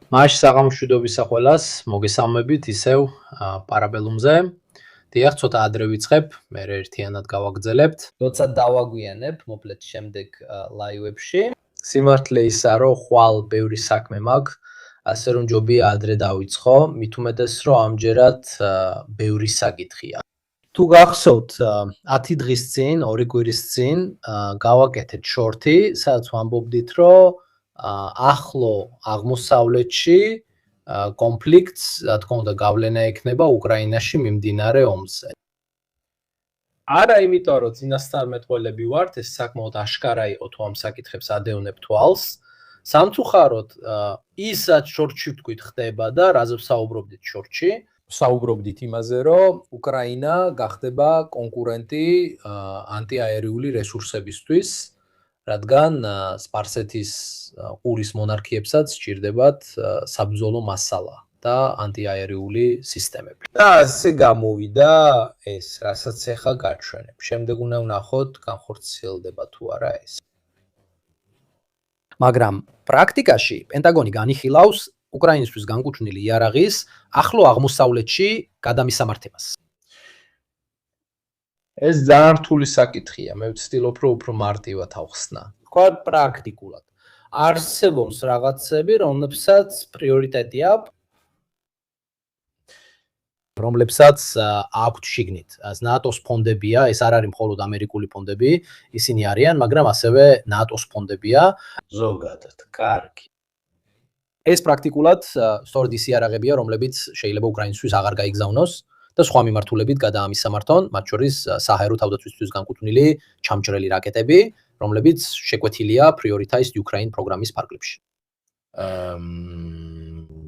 მაშ საღამოშვიდობის სახელას მოგესალმებით ისევ პარაბელუმზე. დიახ, ცოტა ადრე ვიწყებ, მე ერთიანად გავაგრძელებთ. როცა დავაგვიანებ, მოკლედ შემდეგ ლაივებში. სიმართლე ისა, რომ ხვალ ბევრი საქმე მაქვს, ასე რომ ჯობია ადრე დავიწყო, მით უმეტეს რომ ამჯერად ბევრი საკითხია. თუ გახსოვთ 10 დღის წინ, 2 კვირის წინ გავაკეთეთ შორტი, სადაც ვამბობდით, რომ ახლო აღმოსავლეთში კონფლიქტს, რა თქმა უნდა, გავლენა ექნება უკრაინაში მიმდინარე ომზე. არა იმიტომ, რომ წინასწარმეტყველები ვართ, ეს საკმაოდ აშკარა იყო თუ ამ საკითხებს ადევნებ თვალს. სამწუხაროდ, ის რაც შორტში ვთქვით ხდება და რაზეც საუბრობდით შორტში, საუბრობდით იმაზე, რომ უკრაინა გახდება კონკურენტი ანტიაერიული რესურსებისთვის, რადგან სპარსეთის ყურის მონარქიებსაც სჭირდებათ საბრძოლო მასალა და ანტიაერიული სისტემები. და ასე გამოვიდა ეს, რასაც ახლა გაჩვენებ. შემდეგ უნდა ვნახოთ, განხორციელდება თუ არა ეს. მაგრამ პრაქტიკაში პენტაგონი განიხილავს უკრაინისთვის განკუთვნილი იარაღის ახლო აღმოსავლეთში გადამისამართებას. ეს ძალიან რთული საკითხია, მე ვცდილობ რომ უფრო მარტივად ავხსნა. თქვა პრაქტიკულად. არსებობს რაღაცები, რომლებსაც პრიორიტეტი აქვს, რომლებსაც აქვთ შიგნით. ნატოს ფონდებია, ეს არ არის მხოლოდ ამერიკული ფონდები, ისინი არიან, მაგრამ ასევე ნატოს ფონდებია ზოგადად. კარგი. ეს პრაქტიკულად სწორედ ის იარაღებია, რომლებიც შეიძლება უკრაინისთვის აღარ გაიგზავნოს და სხვა მიმართულებით გადაამისამართონ, მათ შორის საჰაერო თავდაცვისთვის განკუთვნილი ჩამჭრელი რაკეტები, რომლებიც შეკვეთილია Prioritized Ukraine პროგრამის ფარგლებში.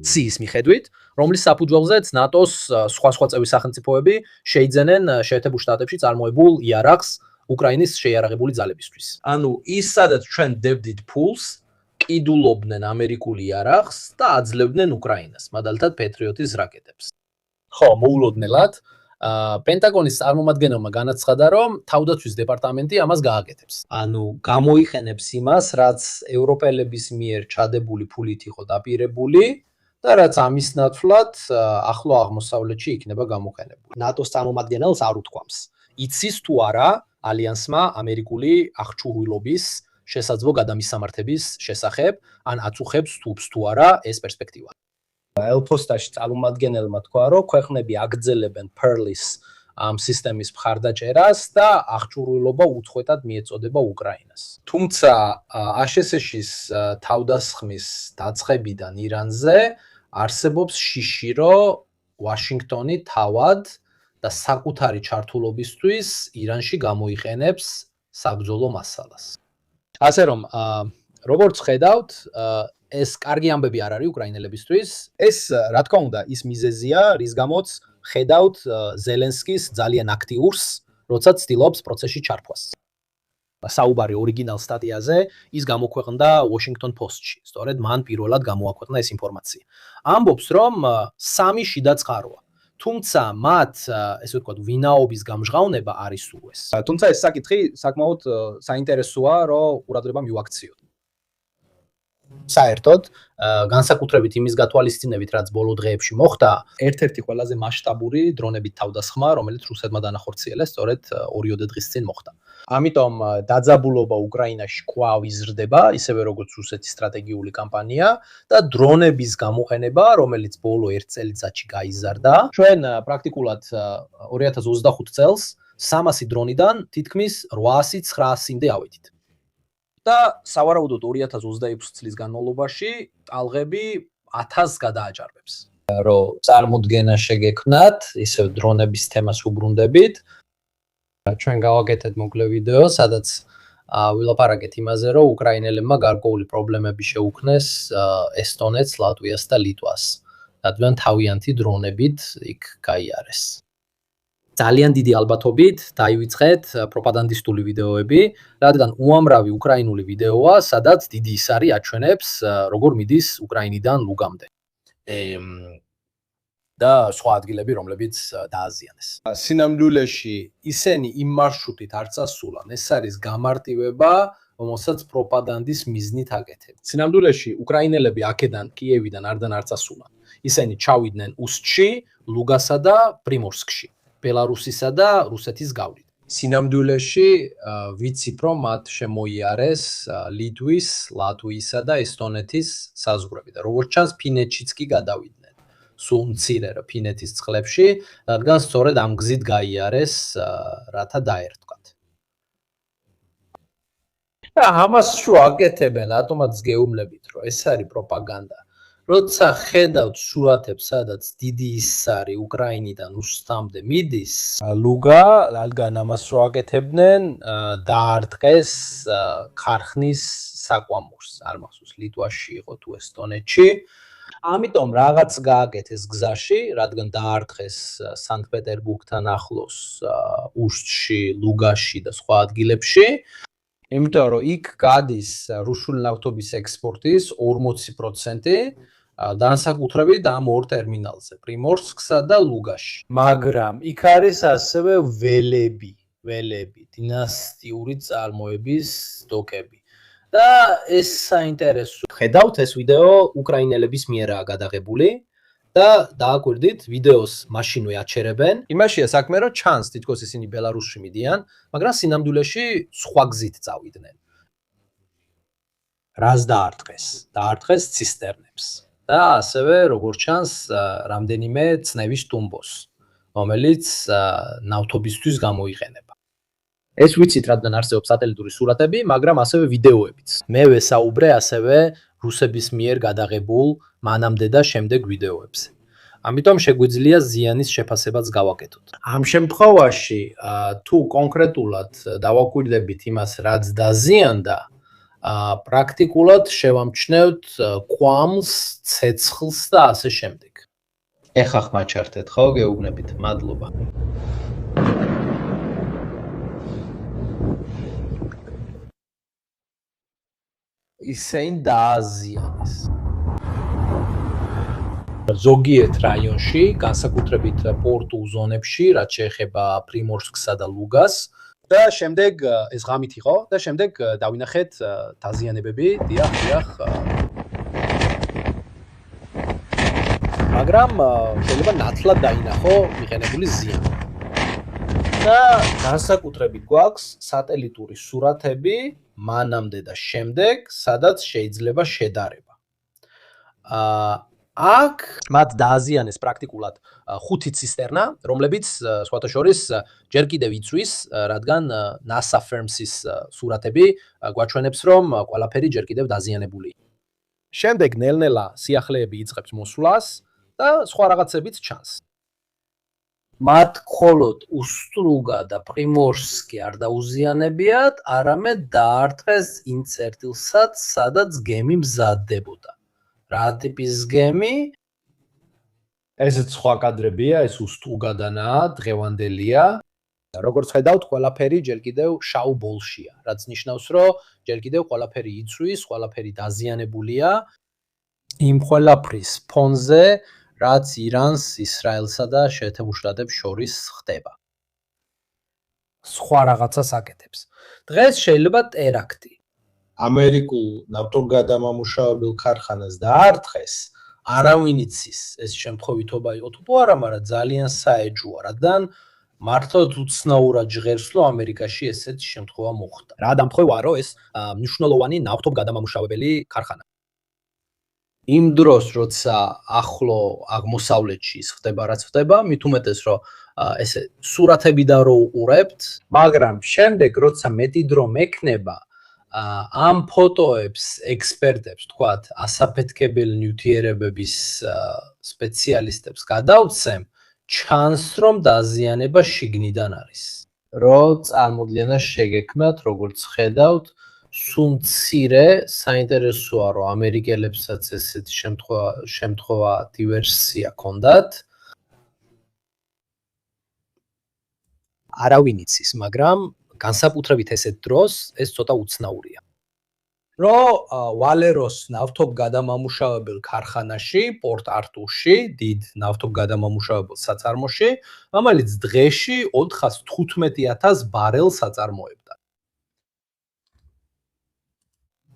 ცის მიხედვით, რომლის საფუძველზეც ნატოს სხვა წევრი სახელმწიფოები შეიძენენ შეერთებულ შტატებში წარმოებულ იარაღს უკრაინის შეიარაღებული ძალებისთვის. ანუ ის სადაც ჩვენ დევდით ფულს, კიდულობდნენ ამერიკული იარაღს და აძლევდნენ უკრაინას, მაგალითად Patriot-ის რაკეტებს. ხო, მოულოდნელად, პენტაგონის წარმომადგენელმა განაცხადა, რომ თავდაცვის დეპარტამენტი ამას გააკეთებს. ანუ გამოიყენებს იმას, რაც ევროპელების მიერ ჩადებული ფულით იყო დაპირებული და რაც ამის ნაცვლად ახლო აღმოსავლეთში იქნება გამოყენებული. ნატოს წარმომადგენელს არ უთქვამს. იცის თუ არა ალიანსმა ამერიკული აღჭურვილობის შესაძლო გადამისამართების შესახებ, ან აწუხებს თუბს თუ არა ეს პერსპექტივა. ელფოსტაში წარმომადგენელმა თქვა, რომ ქვეყნები აგრძელებენ Pearl-ის ამ სისტემის მხარდაჭერას და აღჭურვილობა უწყვეტად მიეწოდება უკრაინას. თუმცა აშშ-ის თავდასხმის დაწყებიდან ირანზე არსებობს შიში, რომ ვაშინგტონი თავად და საკუთარი ჩართულობისთვის ირანში გამოიყენებს საბრძოლო მასალას. ასე რომ, როგორც ხედავთ, ეს კარგი ამბები არ არის უკრაინელებისთვის. ეს, რა თქმა უნდა, ის მიზეზია, რის გამოც ხედავთ ზელენსკის ძალიან აქტიურს, როცა ცდილობს პროცესში ჩართვას. საუბარი ორიგინალ სტატიაზე ის გამოქვეყნდა Washington Post-ში. სწორედ მან პირველად გამოაქვეყნა ეს ინფორმაცია. ამბობს, რომ სამი შიდა წყაროა. თუმცა მათ, ესე ვთქვათ, ვინაობის გამჟღავნება არის სულ ეს. თუმცა ეს საკითხი საკმაოდ საინტერესოა, რომ ყურადღება მივაქციოთ. საერთოდ, განსაკუთრებით იმის გათვალისწინებით, რაც ბოლო დღეებში მოხდა, ერთ-ერთი ყველაზე მასშტაბური დრონებით თავდასხმა, რომელიც რუსეთმა დაანახორციელეს, სწორედ 2 დღის წინ მოხდა. ამიტომ დაძაბულობა უკრაინაში კვლავ იზრდება, ისევე როგორც რუსეთის სტრატეგიული კამპანია და დრონების გამოყენება, რომელიც ბოლო 1 წელიწადში გაიზარდა. ჩვენ პრაქტიკულად 2025 წელს 300 დრონიდან თითქმის 800-900-მდე ავედით. და სავარაუდოდ 2026 წლის განმავლობაში ტალღები 1000-ს გადააჭარბებს. რომ წარმოდგენა შეგექმნათ, ისევ დრონების თემას უბრუნდებით. ჩვენ გავაკეთეთ მოკლე ვიდეო, სადაც ვილაპარაკეთ იმაზე, რომ უკრაინელებმა გარკვეული პრობლემები შეუქმნეს ესტონეთს, ლატვიას და ლიტვას. რადგან თავიანთი დრონებით იქ გაიარეს. ძალიან დიდი ალბათობით დაივიწყეთ პროპაგანდისტული ვიდეოები, რადგან უამრავი უკრაინული ვიდეოა, სადაც დიდი ისარი აჩვენებს, როგორ მიდის უკრაინიდან ლუგამდე. და სხვა ადგილები, რომლებიც დააზიანეს. სინამდვილეში ისინი იმ მარშრუტით არ წასულან, ეს არის გამარტივება რომელსაც პროპაგანდის მიზნით აკეთებდნენ. სინამდვილეში უკრაინელები აქედან კიევიდან არდან არ წასულან. ისინი ჩავიდნენ უსტში, ლუგასა და პრიმორსკში, ბელარუსისა და რუსეთის გავლით. სინამდვილეში ვიცით, რომ მათ შემოიარეს ლიტვის, ლატვიისა და ესტონეთის საზღვრები და როგორც ჩანს, ფინეთშიც კი გადავიდნენ. სულ მცირე რა ფინეთის წყლებში, რადგან სწორედ ამ გზით გაიარეს, რათა დაერთვათ. ამას შუ აკეთებენ რატომაც გეუბნებით, რომ ეს არის პროპაგანდა. როცა ხედავთ სურათებს, სადაც დიდი ისარი უკრაინიდან უსტამდე მიდის, ლუგა, რადგან ამას რო აკეთებდნენ, დაარტყეს ქარხნის საკვამურს, არ მახსოვს, ლიტვაში იყო თუ ესტონეთში. ამიტომ რაღაც გააკეთეს გზაში, რადგან დაარტყეს სანქტ-პეტერბურგთან ახლოს უშტში, ლუგაში და სხვა ადგილებში. იმიტომ რომ იქ გადის რუსული ნავთობის ექსპორტის 40% განსაკუთრებით ამ ორ ტერმინალზე, პრიმორსკსა და ლუგაში. მაგრამ იქ არის ასევე ველები, დინასტიური წარმოების დოკები. და ეს საინტერესო. ხედავთ ეს ვიდეო უკრაინელების მიერაა გადაღებული და დააკვირდით ვიდეოს მაშინვე აჩერებენ. იმაშია საქმე, რომ ჩანს თითქოს ისინი ბელარუსში მიდიან, მაგრამ სინამდვილეში სხვა გზით წავიდნენ. რას დაარტყეს? დაარტყეს ცისტერნებს. და ასევე როგორც ჩანს, რამდენიმე წნევის ტუმბოს, რომელიც ნავთობისთვის გამოიყენება. ეს ვიცით, რადგან არსებობს სატელიტური სურათები, მაგრამ ასევე ვიდეოებიც. მე ვესაუბრე ასევე რუსების მიერ გადაღებულ მანამდე და შემდეგ ვიდეოებზე. ამიტომ შეგვიძლია ზიანის შეფასებაც გავაკეთოთ. ამ შემთხვევაში, თუ კონკრეტულად დავაკვირდებით იმას, რაც დაზიანდა, პრაქტიკულად შევამჩნევთ კვამს, ცეცხლს და ასე შემდეგ. ეხა ხმაჩართეთ, ხო, გეუბნებით, მადლობა. ისინი დააზიანეს. ზოგიერთ რაიონში, განსაკუთრებით პორტულ ზონებში, რაც შეეხება პრიმორსკსა და ლუგას, და შემდეგ ეს ღამით იყო და შემდეგ დავინახეთ დაზიანებები, დიახ. მაგრამ შეიძლება ნათლად დაინახო მიღებული ზიანი. და განსაკუთრებით გვაქვს სატელიტური სურათები მანამდე და შემდეგ, სადაც შეიძლება შედარება. აქ მათ დააზიანეს პრაქტიკულად 5 ცისტერნა, რომლებიც სხვათა შორის ჯერ კიდევ იწვის, რადგან NASA Firms-ის სურათები გვაჩვენებს, რომ ყველაფერი ჯერ კიდევ დაზიანებული. შემდეგ ნელ-ნელა სიახლეები იწყებს მოსვლას და სხვა რაღაცებიც ჩანს. მათ მხოლოდ უსტლუგა და პრიმორსკი არ დაუზიანებიათ, არამედ დაარტყეს იმ წერტილსაც, სადაც გემი მზადდებოდა. რა ტიპის გემი? ესეც სხვა კადრებია, ეს უსტლუგადანაა, დღევანდელია. როგორც ხედავთ, ყველაფერი ჯერ კიდევ შავ ბოლშია, რაც ნიშნავს, რომ ჯერ კიდევ ყველაფერი იწვის, ყველაფერი დაზიანებულია იმ ყველაფრის ფონზე, რაც ირანს, ისრაელსა და შეერთებულ შტატებს შორის ხდება. სხვა რაღაცას აკეთებს. დღეს შეიძლება ტერაქტი. ამერიკულ ნავთობგადამამუშავებელ ქარხანას დაარტყეს, არავინ იცის, ეს შემთხვევითობა იყო თუ არა, მაგრამ ძალიან საეჭვოა, რადგან მართლაც უცნაურად ჟღერს, რომ ამერიკაში ესეთი შემთხვევა მოხდა. რა დამთხოვა, რომ ეს მნიშვნელოვანი ნავთობგადამამუშავებელი ქარხანა. იმ დროს, როცა ახლო აღმოსავლეთში ის ხდება, რაც ხდება, მით უმეტეს, რომ ესე სურათებიდან რო უყურებთ, მაგრამ შემდეგ, როცა მეტი დრო მექნება, ამ ფოტოებს ექსპერტებს, თქვათ, ასაფეთქებელი ნივთიერებების სპეციალისტებს გადავცემ, ჩანს, რომ დაზიანება შიგნიდან არის. რო წარმოდგენა შეგექმნათ, როგორც ხედავთ, სულ მცირე საინტერესოა, რომ ამერიკელებსაც ესეთი შემთხვევა დივერსია ჰქონდათ. არავინ იცის, მაგრამ განსაკუთრებით ესეთ დროს ეს ცოტა უცნაურია. რომ ვალეროს ნავთობგადამამუშავებელ ქარხანაში, პორტ არტურში, დიდ ნავთობგადამამუშავებელ საწარმოში, რომელიც დღეში 415,000 ბარელს აწარმოებდა.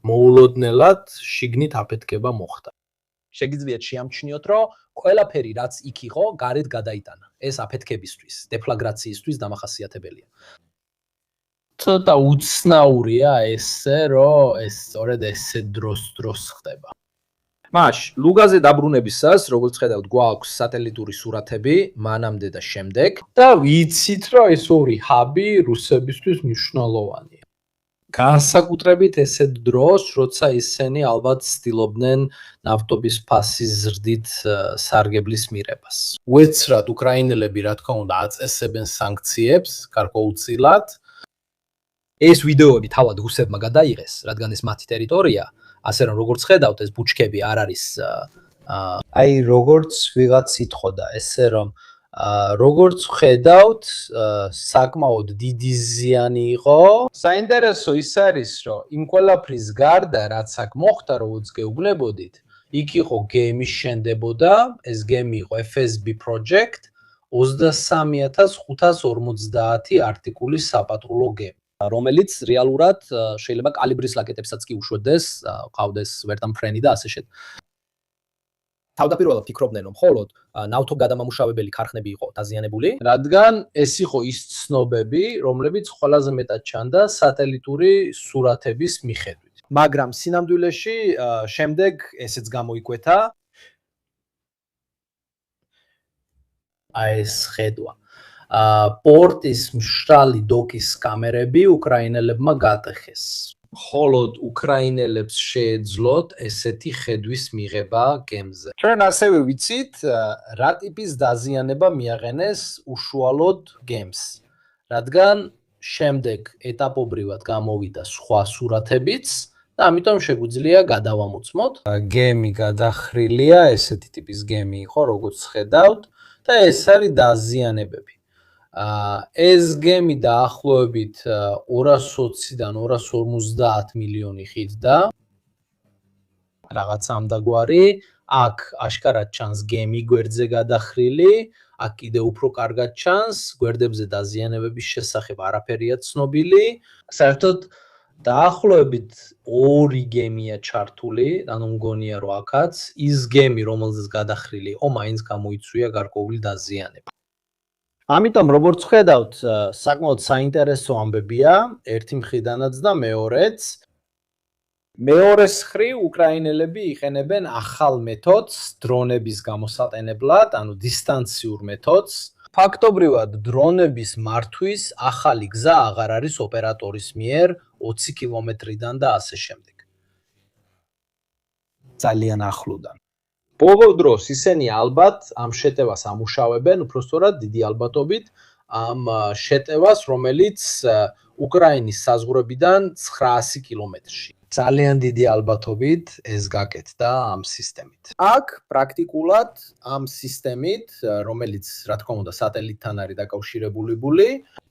მოულოდნელად შიგნით აფეთქება მოხდა. შეგიძლიათ შეამჩნიოთ, რომ ყველაფერი რაც იქ იყო, გარეთ გადაიტანა. ეს აფეთქებისთვის, დეფლაგრაციისთვის დამახასიათებელია. ცოტა უცნაურია ესე, რომ ეს სწორედ ესე დროს ხდება. მაშ, ლუგაზე დაბრუნებისას, როგორც ხედავთ, გვაქვს სატელიტური სურათები მანამდე და შემდეგ და ვიცით, რომ ეს ორი ჰაბი რუსებისთვის მნიშვნელოვანია. განსაკუთრებით ესეთ დროს, როცა ისინი ალბათ ცდილობდნენ ნავთობის ფასის ზრდით სარგებლის მიღებას. უეცრად უკრაინელები, რა თქმა უნდა, აწესებენ სანქციებს გარკვეულწილად. ეს ვიდეოები თავად რუსებმა გადაიღეს, რადგან ეს მათი ტერიტორია, ასე რომ როგორც ხედავთ, ეს ბუჩქები არ არის აი როგორც ვიღაც ითხოვდა, ესე რომ როგორც ხედავთ, საკმაოდ დიდი ზიანი იყო. საინტერესო ის არის, რომ იმ ყველაფრის გარდა, რაც აქ მოხდა, როგორც გეუბნებოდით, იქ იყო გემი შენდებოდა, ეს გემი იყო FSB project 23550 არტიკულის საპატრულო გემი, რომელიც რეალურად შეიძლება კალიბრის რაკეტებსაც კი უშვებდეს, ყავდეს ვერტამფრენი და ასე შემდეგ. თავდაპირველად ფიქრობდნენ, რომ მხოლოდ ნავთობგადამამუშავებელი ქარხნები იყო დაზიანებული, რადგან ეს იყო ის ცნობები, რომლებიც ყველაზე მეტად ჩანდა სატელიტური სურათების მიხედვით. მაგრამ სინამდვილეში შემდეგ ესეც გამოიკვეთა. აი ეს ხედვა. პორტის მშრალი დოკის კამერები უკრაინელებმა გატეხეს. მხოლოდ უკრაინელებს შეეძლოთ ესეთი ხედვის მიღება გემზე. ჩვენ ასევე ვიცით, რა ტიპის დაზიანება მიაღენეს უშუალოდ გემს, რადგან შემდეგ ეტაპობრივად გამოვიდა სხვა სურათებიც და ამიტომ შეგვიძლია გადავამოწმოთ. გემი გადახრილია, ესეთი ტიპის გემი იყო, როგორც ხედავთ, და ეს არის დაზიანებები. ეს გემი დაახლოებით 220-დან 250 მილიონი ხიდდა. რაღაც ამდაგვარი, აქ აშკარად ჩანს გემი გვერდზე გადახრილი, აქ კიდევ უფრო კარგად ჩანს, გვერდებზე დაზიანებების შესახებ არაფერია ცნობილი. საერთოდ დაახლოებით 2 გემია ჩართული, ანუ მგონია რომ აქაც ის გემი, რომელზეც გადახრილი იყო, მაინც გამოიწვია გარკვეული დაზიანება. ამიტომ როგორც ხედავთ, საკმაოდ საინტერესო ამბებია, ერთი მხრიდანაც და მეორეც. მეორეს მხრივ უკრაინელები იყენებენ ახალ მეთოდს დრონების გამოსატენებლად, ანუ დისტანციურ მეთოდს. ფაქტობრივად დრონების მართვის ახალი გზა აღარ არის ოპერატორის მიერ 20 კილომეტრიდან და ასე შემდეგ. ძალიან ახლოდან. ბოლო დროს ისინი ალბათ ამ შეტევას ამუშავებენ, უბრალოდ დიდი ალბათობით ამ შეტევას, რომელიც უკრაინის საზღვრებიდან 900 კილომეტრში. ძალიან დიდი ალბათობით ეს გაკეთდა ამ სისტემით. აქ პრაქტიკულად ამ სისტემით, რომელიც რა თქმა უნდა სატელიტთან არის დაკავშირებული,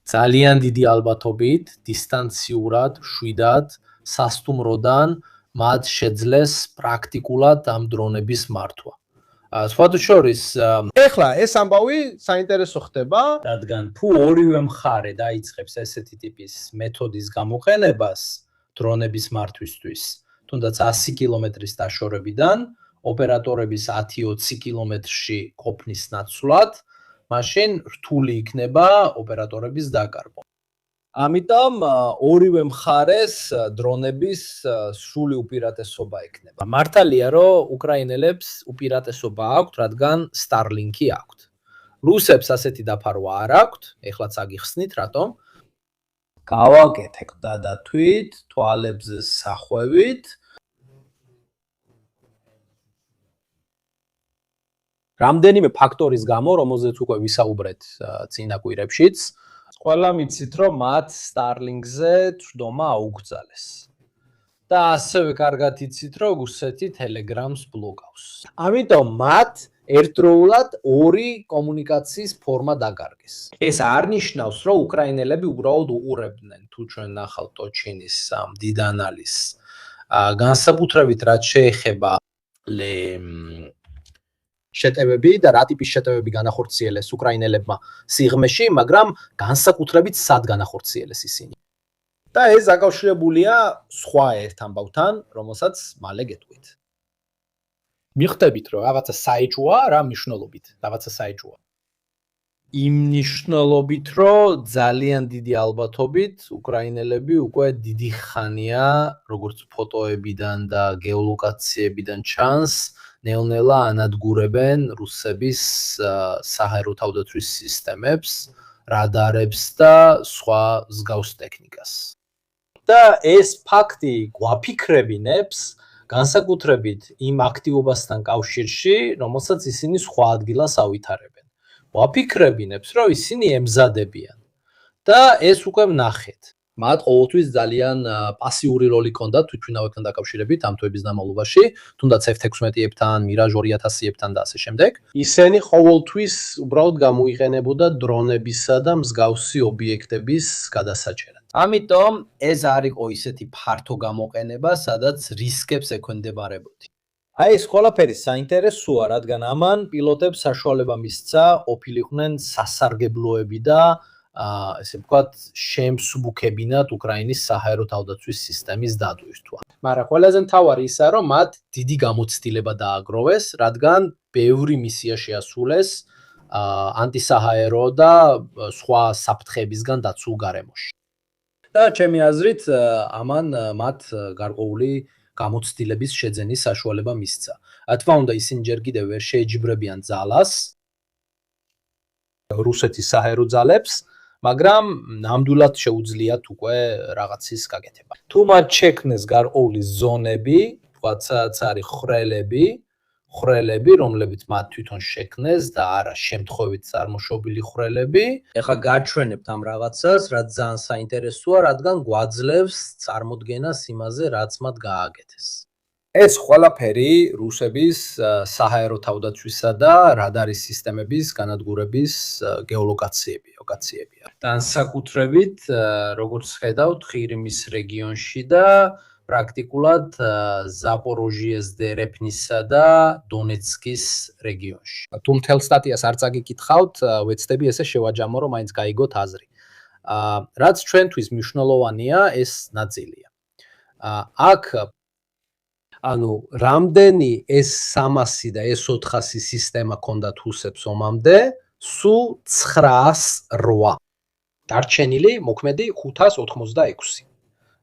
ძალიან დიდი ალბათობით დისტანციურად, შვიდად, სასტუმროდან მათ შეძლეს პრაქტიკულად ამ დრონების მართვა. სხვათა შორის, ეხლა ეს ამბავი საინტერესო ხდება, რადგან თუ ორივე მხარე დაიწყებს ესეთი ტიპის მეთოდის გამოყენებას დრონების მართვისთვის, თუნდაც 100 კილომეტრის დაშორებიდან, ოპერატორების 10-20 კილომეტრში ყოფნის ნაცვლად, მაშინ რთული იქნება ოპერატორების დაკარგვა. ამიტომ ორივე მხარეს დრონების სრული უპირატესობა ექნება. მართალია, რომ უკრაინელებს უპირატესობა აქვთ, რადგან Starlink-ი აქვთ. რუსებს ასეთი დაფარვა არ აქვთ, ეხლაც აგიხსნით, რატომ? გავაკეთეთ დადათვით, თვალებზე სახვევით. რამდენიმე ფაქტორის გამო, რომელზეც უკვე ვისაუბრეთ წინა კვირებშიც, ყველა მიცით, რომ მათ Starlink-ზე თვდომა აუგრძალეს. და ასევე კარგად იცით, რომ რუსეთი Telegram-ს ბლოკავს. ამიტომ მათ ერთდროულად ორი კომუნიკაციის ფორმა დაკარგეს. ეს არ ნიშნავს, რომ უკრაინელები უბრალოდ უყურებდნენ, თუ ჩვენ ნახავთ ტოჩინის დიდანალის. განსაკუთრებით რაც შეეხება შეტევები და რა ტიპის შეტევები განახორციელეს უკრაინელებმა სიღრმეში, მაგრამ განსაკუთრებით სად განახორციელეს ისინი. და ეს დაკავშირებულია სხვა ერთ ამბავთან, რომელსაც მალე გეტყვით. მიხდებით, რომ რაღაცა საეჭვოა, რა მნიშვნელობით, რაღაცა საეჭვოა. იმ მნიშვნელობით, რომ ძალიან დიდი ალბათობით უკრაინელები უკვე დიდი ხანია, როგორც ფოტოებიდან და გეოლოკაციებიდან ჩანს, ნელ-ნელა ანადგურებენ რუსების საჰაერო თავდაცვის სისტემებს, რადარებს და სხვა მსგავს ტექნიკას. და ეს ფაქტი გვაფიქრებინებს განსაკუთრებით იმ აქტივობასთან კავშირში, რომელსაც ისინი სხვა ადგილას ავითარებენ. ვაფიქრებინებს, რომ ისინი ემზადებიან და ეს უკვე ვნახეთ. მათ ყოველთვის ძალიან პასიური როლი ჰქონდათ თვითმფრინავებთან დაკავშირებით ამ თვეების განმავლობაში, თუნდაც F-16-ებთან, Mirage 2000-ებთან და ასე შემდეგ. ისინი ყოველთვის უბრალოდ გამოიყენებოდა დრონებისა და მსგავსი ობიექტების გადასაჭერად. ამიტომ ეს არ იყო ისეთი ფართო გამოყენება, სადაც რისკებს ექვემდებარებოდი. აი ეს ყველაფერი საინტერესოა, რადგან ამან პილოტებს საშუალება მისცა ყოფილიყვნენ სასარგებლოები და ესე ვთქვათ, შემსუბუქებინათ უკრაინის საჰაერო თავდაცვის სისტემის დატვირთვა. მაგრამ ყველაზე მთავარი ისაა, რომ მათ დიდი გამოცდილება დააგროვეს, რადგან ბევრი მისია შეასრულეს ანტისაჰაერო და სხვა საფრთხეებისგან დაცულ გარემოში. და ჩემი აზრით, ამან მათ გარკვეული გამოცდილების შეძენის საშუალება მისცა. რა თქმა უნდა, ისინი ჯერ კიდევ ვერ შეეჯიბრებიან ძალას რუსეთის საჰაერო ძალებს, მაგრამ ნამდვილად შეუძლიათ უკვე რაღაცის გაკეთება. თუ მათ შექმნეს გარკვეული ზონები, თქვათ, სადაც არის ხრელები, რომლებიც მათ თვითონ შექმნეს და არა შემთხვევით წარმოშობილი ხრელები. ეხლა გაჩვენებთ ამ რაღაცას, რაც ძალიან საინტერესოა, რადგან გვაძლევს წარმოდგენას იმაზე, რაც მათ გააკეთეს. ეს ყველაფერი რუსების საჰაერო თავდაცვისა და რადარის სისტემების განადგურების გეოლოკაციებია. განსაკუთრებით, როგორც ხედავთ, ყირიმის რეგიონში და პრაქტიკულად ზაპოროჟიეს დერეფნისა და დონეცკის რეგიონში. თუ მთელ სტატიას არ წაგიკითხავთ, ვეცდები ესე შევაჯამო, რომ მაინც გაიგოთ აზრი. რაც ჩვენთვის მნიშვნელოვანია, ეს ნაწილია. აქ ანუ რამდენი S300 და S400 სისტემა ჰქონდათ რუსებს ომამდე? სულ 908. დარჩენილი მოქმედი 586.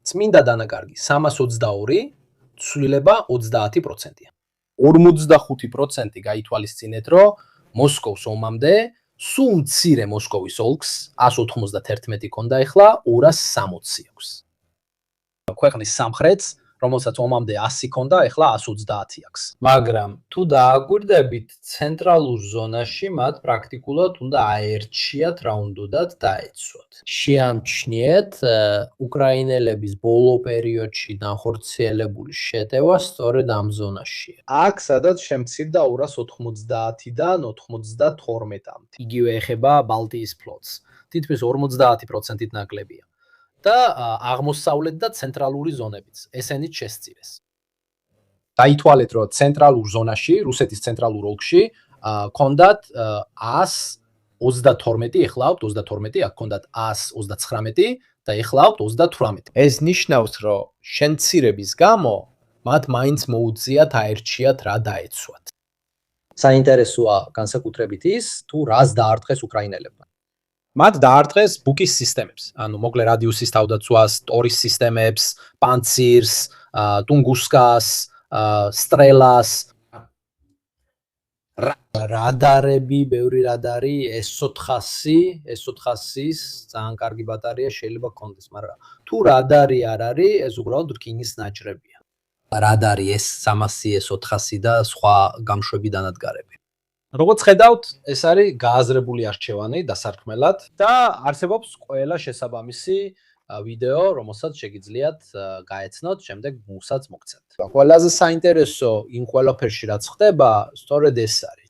წმინდა დანაკარგი 322, ცვლილება 30%-ია. 45% გაითვალისწინეთ, რომ მოსკოვს ომამდე სულ მცირე მოსკოვის ოლქს 191 ჰქონდა, ეხლა 260 აქვს. ქვეყნის სამხრეთს რომელსაც ომამდე 100 ჰქონდა, ეხლა 130 აქვს. მაგრამ თუ დააკვირდებით ცენტრალურ ზონაში, მათ პრაქტიკულად უნდა აერჩიათ რა უნდათ დაეცვათ. შეამჩნიეთ უკრაინელების ბოლო პერიოდში განხორციელებული შეტევა სწორედ ამ ზონაშია. აქ სადაც შემცირდა 290-დან 92-მდე. იგივე ეხება ბალტიის ფლოტს. თითქმის 50%-ით ნაკლებია. და აღმოსავლეთ და ცენტრალური ზონებიც, ესენიც შესწირეს. დაითვალეთ, რომ ცენტრალურ ზონაში, რუსეთის ცენტრალურ ოლქში, ჰქონდათ 132, ეხლა აქვთ 32, აქ ჰქონდათ 139 და ეხლა აქვთ 38. ეს ნიშნავს, რომ შემცირების გამო მათ მაინც მოუწიათ აერჩიათ რა დაეცვათ. საინტერესოა განსაკუთრებით ის, თუ რას დაარტყეს უკრაინელებმა. მათ დაარტყეს ბუკის სისტემებს, ანუ მოკლე რადიუსის თავდაცვას, ტორის სისტემებს, პანცირს, ტუნგუსკას, სტრელას, რადარები, ბევრი რადარი, S400-ის ძალიან კარგი ბატარეა შეიძლება გქონდეს, მაგრამ თუ რადარი არ არის, ეს უბრალოდ რკინის ნაჭრებია. რადარი S300, S400 და სხვა გამშვები დანადგარები. როგორც ხედავთ, ეს არის გააზრებული არჩევანი დასარქმელად და არსებობს ყველა შესაბამისი ვიდეო, რომელსაც შეგიძლიათ გაეცნოთ, შემდეგ გულსაც მოგცემთ. ყველაზე საინტერესო იმ ყველაფერში რაც ხდება, სწორედ ეს არის.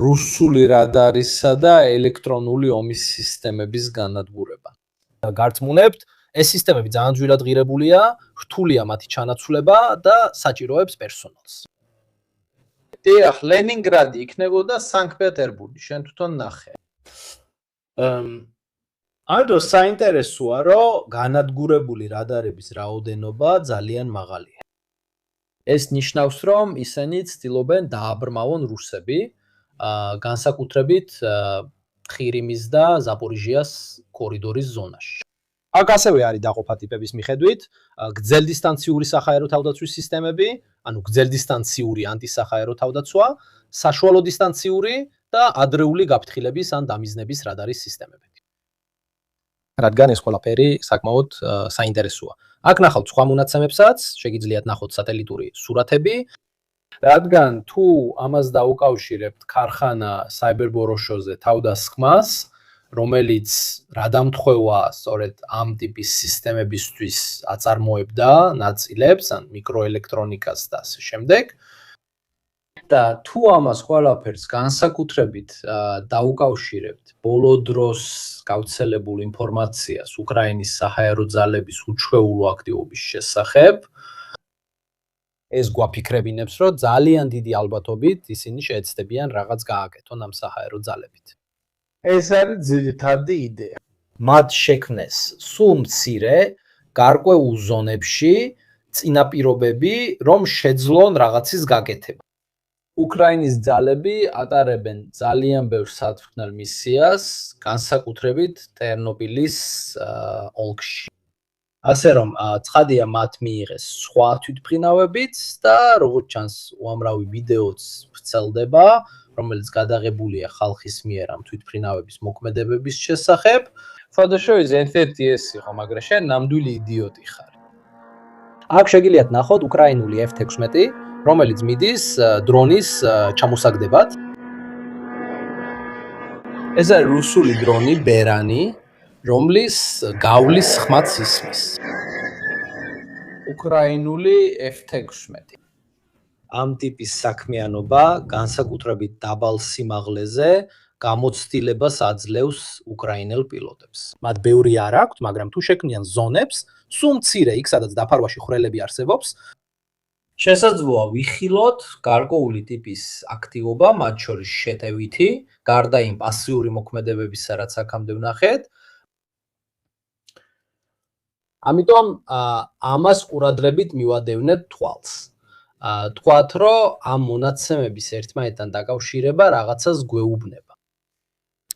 რუსული რადარისა და ელექტრონული ომის სისტემების განადგურება. გარწმუნებთ, ეს სისტემები ძალიან ძვირად ღირებულია, რთულია მათი ჩანაცვლება და საჭიროებს პერსონალს. დიახ, ლენინგრადი იქნებოდა სანქტ-პეტერბურგი, შენ თვითონ ნახე. ამიტომ საინტერესოა, რომ განადგურებული რადარების რაოდენობა ძალიან მაღალია. ეს ნიშნავს, რომ ისინი ცდილობენ დააბრმავონ რუსები, განსაკუთრებით ხირიმის და ზაპორიჟიას კორიდორის ზონაში. აქ ასევე არის დაყოფა ტიპების მიხედვით, გრძელდისტანციური საჰაერო თავდაცვის სისტემები, ანუ გრძელდისტანციური ანტისაჰაერო თავდაცვა, საშუალო დისტანციური და ადრეული გაფრთხილების ან დამიზნების რადარის სისტემები. რადგან ეს ყველაფერი საკმაოდ საინტერესოა. აქ ნახავთ სხვა მონაცემებსაც, შეგიძლიათ ნახოთ სატელიტური სურათები. რადგან თუ ამას დაუკავშირებთ ქარხანა საიბერბოროშოზე თავდასხმას, რომელიც რადამთხვევა სწორედ ამ ტიპის სისტემებისთვის აწარმოებდა ნაწილებს, ან მიკროელექტრონიკას და ასე შემდეგ. და თუ ამას ყველაფერს განსაკუთრებით დაუკავშირებთ ბოლო დროს გავრცელებულ ინფორმაციას უკრაინის საჰაერო ძალების უჩვეულო აქტივობის შესახებ, ეს გვაფიქრებინებს, რომ ძალიან დიდი ალბათობით ისინი შეეცდებიან რაღაც გააკეთონ ამ საჰაერო ძალებით. ეს არის ძირითადი იდეა. მათ შექმნეს სულ მცირე გარკვეულ ზონებში წინაპირობები, რომ შეძლონ რაღაცის გაკეთება. უკრაინის ძალები ატარებენ ძალიან ბევრ სათვრთნელ მისიას, განსაკუთრებით ტერნოპილის ოლქში. ასე რომ ცხადია მათ მიიღეს სხვა თვითმფრინავებიც და როგორც ჩანს უამრავი ვიდეოც ვრცელდება, რომელიც გადაღებულია ხალხის მიერ ამ თვითმფრინავების მოქმედებების შესახებ. ფოტოშოუზე ერთ-ერთი ეს იყო, მაგრამ შენ ნამდვილი იდიოტი ხარ. აქ შეგიძლიათ ნახოთ უკრაინული F-16, რომელიც მიდის დრონის ჩამოსაგდებად. ეს არის რუსული დრონი ბერანი, რომლის გავლის ხმაც ისმის. უკრაინული F-16. ამ ტიპის საქმიანობა განსაკუთრებით დაბალ სიმაღლეზე გამოცდილებას აძლევს უკრაინელ პილოტებს. მათ ბევრი არ აქვთ, მაგრამ თუ შექმნიან ზონებს, სულ მცირე იქ, სადაც დაფარვაში ხვრელები არსებობს, შესაძლოა ვიხილოთ გარკვეული ტიპის აქტივობა, მათ შორის შეტევითი, გარდა იმ პასიური მოქმედებებისა, რაც აქამდე ვნახეთ. ამიტომ ამას ყურადღებით მივადევნეთ თვალს. თქვათ, რომ ამ მონაცემების ერთმანეთთან დაკავშირება რაღაცას გვეუბნება.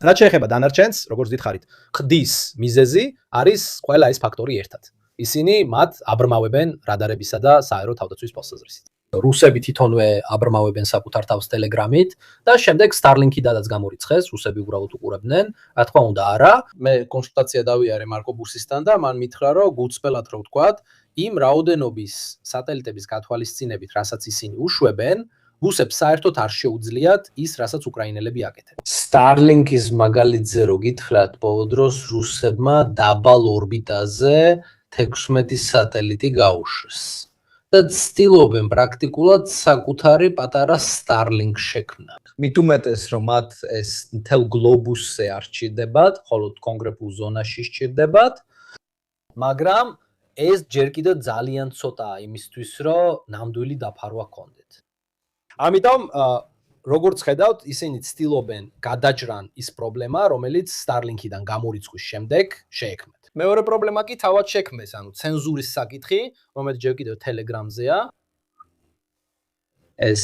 რაც შეეხება დანარჩენს, როგორც გითხარით, ხდის მიზეზი არის ყველა ეს ფაქტორი ერთად. ისინი მათ აბრმავებენ რადარებისა და საჰაერო თავდაცვის პოსტაზრისით. რუსები თვითონვე აბრმავებენ საკუთარ თავს ტელეგრამით და შემდეგ Starlink-იდანაც გამორიცხეს, რუსები უბრალოდ უყურებდნენ, რა თქმა უნდა არა. მე კონსულტაცია დავიარე მარკო ბურსისთან და მან მითხრა, რომ გულწრფელად რო ვთქვათ, იმ რაოდენობის სატელიტების გათვალისწინებით, რასაც ისინი უშვებენ, რუსებს საერთოდ არ შეუძლიათ ის, რასაც უკრაინელები აკეთებენ. Starlink-ის მაგალითზე რო გითხრათ, ბოლო დროს რუსებმა დაბალ ორბიტაზე 16 სატელიტი გაუშვეს. და ცდილობენ პრაქტიკულად საკუთარი პატარა Starlink შექმნა. მით უმეტეს, რომ მათ ეს მთელ გლობუსზე არ სჭირდებათ, მხოლოდ კონკრეტულ ზონაში სჭირდებათ, მაგრამ ეს ჯერ კიდევ ძალიან ცოტაა იმისთვის, რომ ნამდვილი დაფარვა ჰქონდეთ. ამიტომ როგორც ხედავთ, ისინი ცდილობენ გადაჭრან ის პრობლემა, რომელიც Starlink-იდან გამორიცხვის შემდეგ შეექმნათ. მეორე პრობლემა კი თავად შექმნეს, ანუ ცენზურის საკითხი, რომელიც ჯერ კიდევ Telegram-ზეა. ეს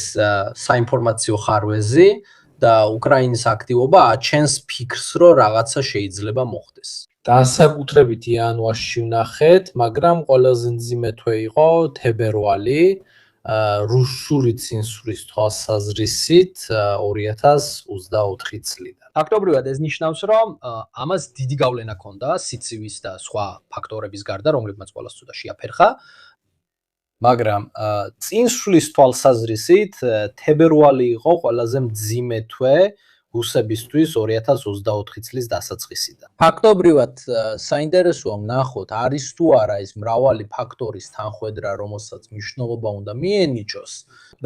საინფორმაციო ხარვეზი და უკრაინის აქტივობა აჩენს ფიქრს, რომ რაღაცა შეიძლება მოხდეს. განსაკუთრებით იანვარში ვნახეთ, მაგრამ ყველაზე მძიმე თვე იყო თებერვალი, რუსული წინსვლის თვალსაზრისით 2024 წლიდან. ფაქტობრივად ეს ნიშნავს, რომ ამას დიდი გავლენა ჰქონდა სიცივის და სხვა ფაქტორების გარდა, რომლებმაც ყველას ცუდა შეაფერხა. მაგრამ წინსვლის თვალსაზრისით თებერვალი იყო ყველაზე მძიმე თვე რუსებისთვის 2024 წლის დასაწყისიდან. ფაქტობრივად საინტერესოა ვნახოთ, არის თუ არა ეს მრავალი ფაქტორის თანხვედრა, რომელსაც მნიშვნელობა უნდა მიენიჭოს.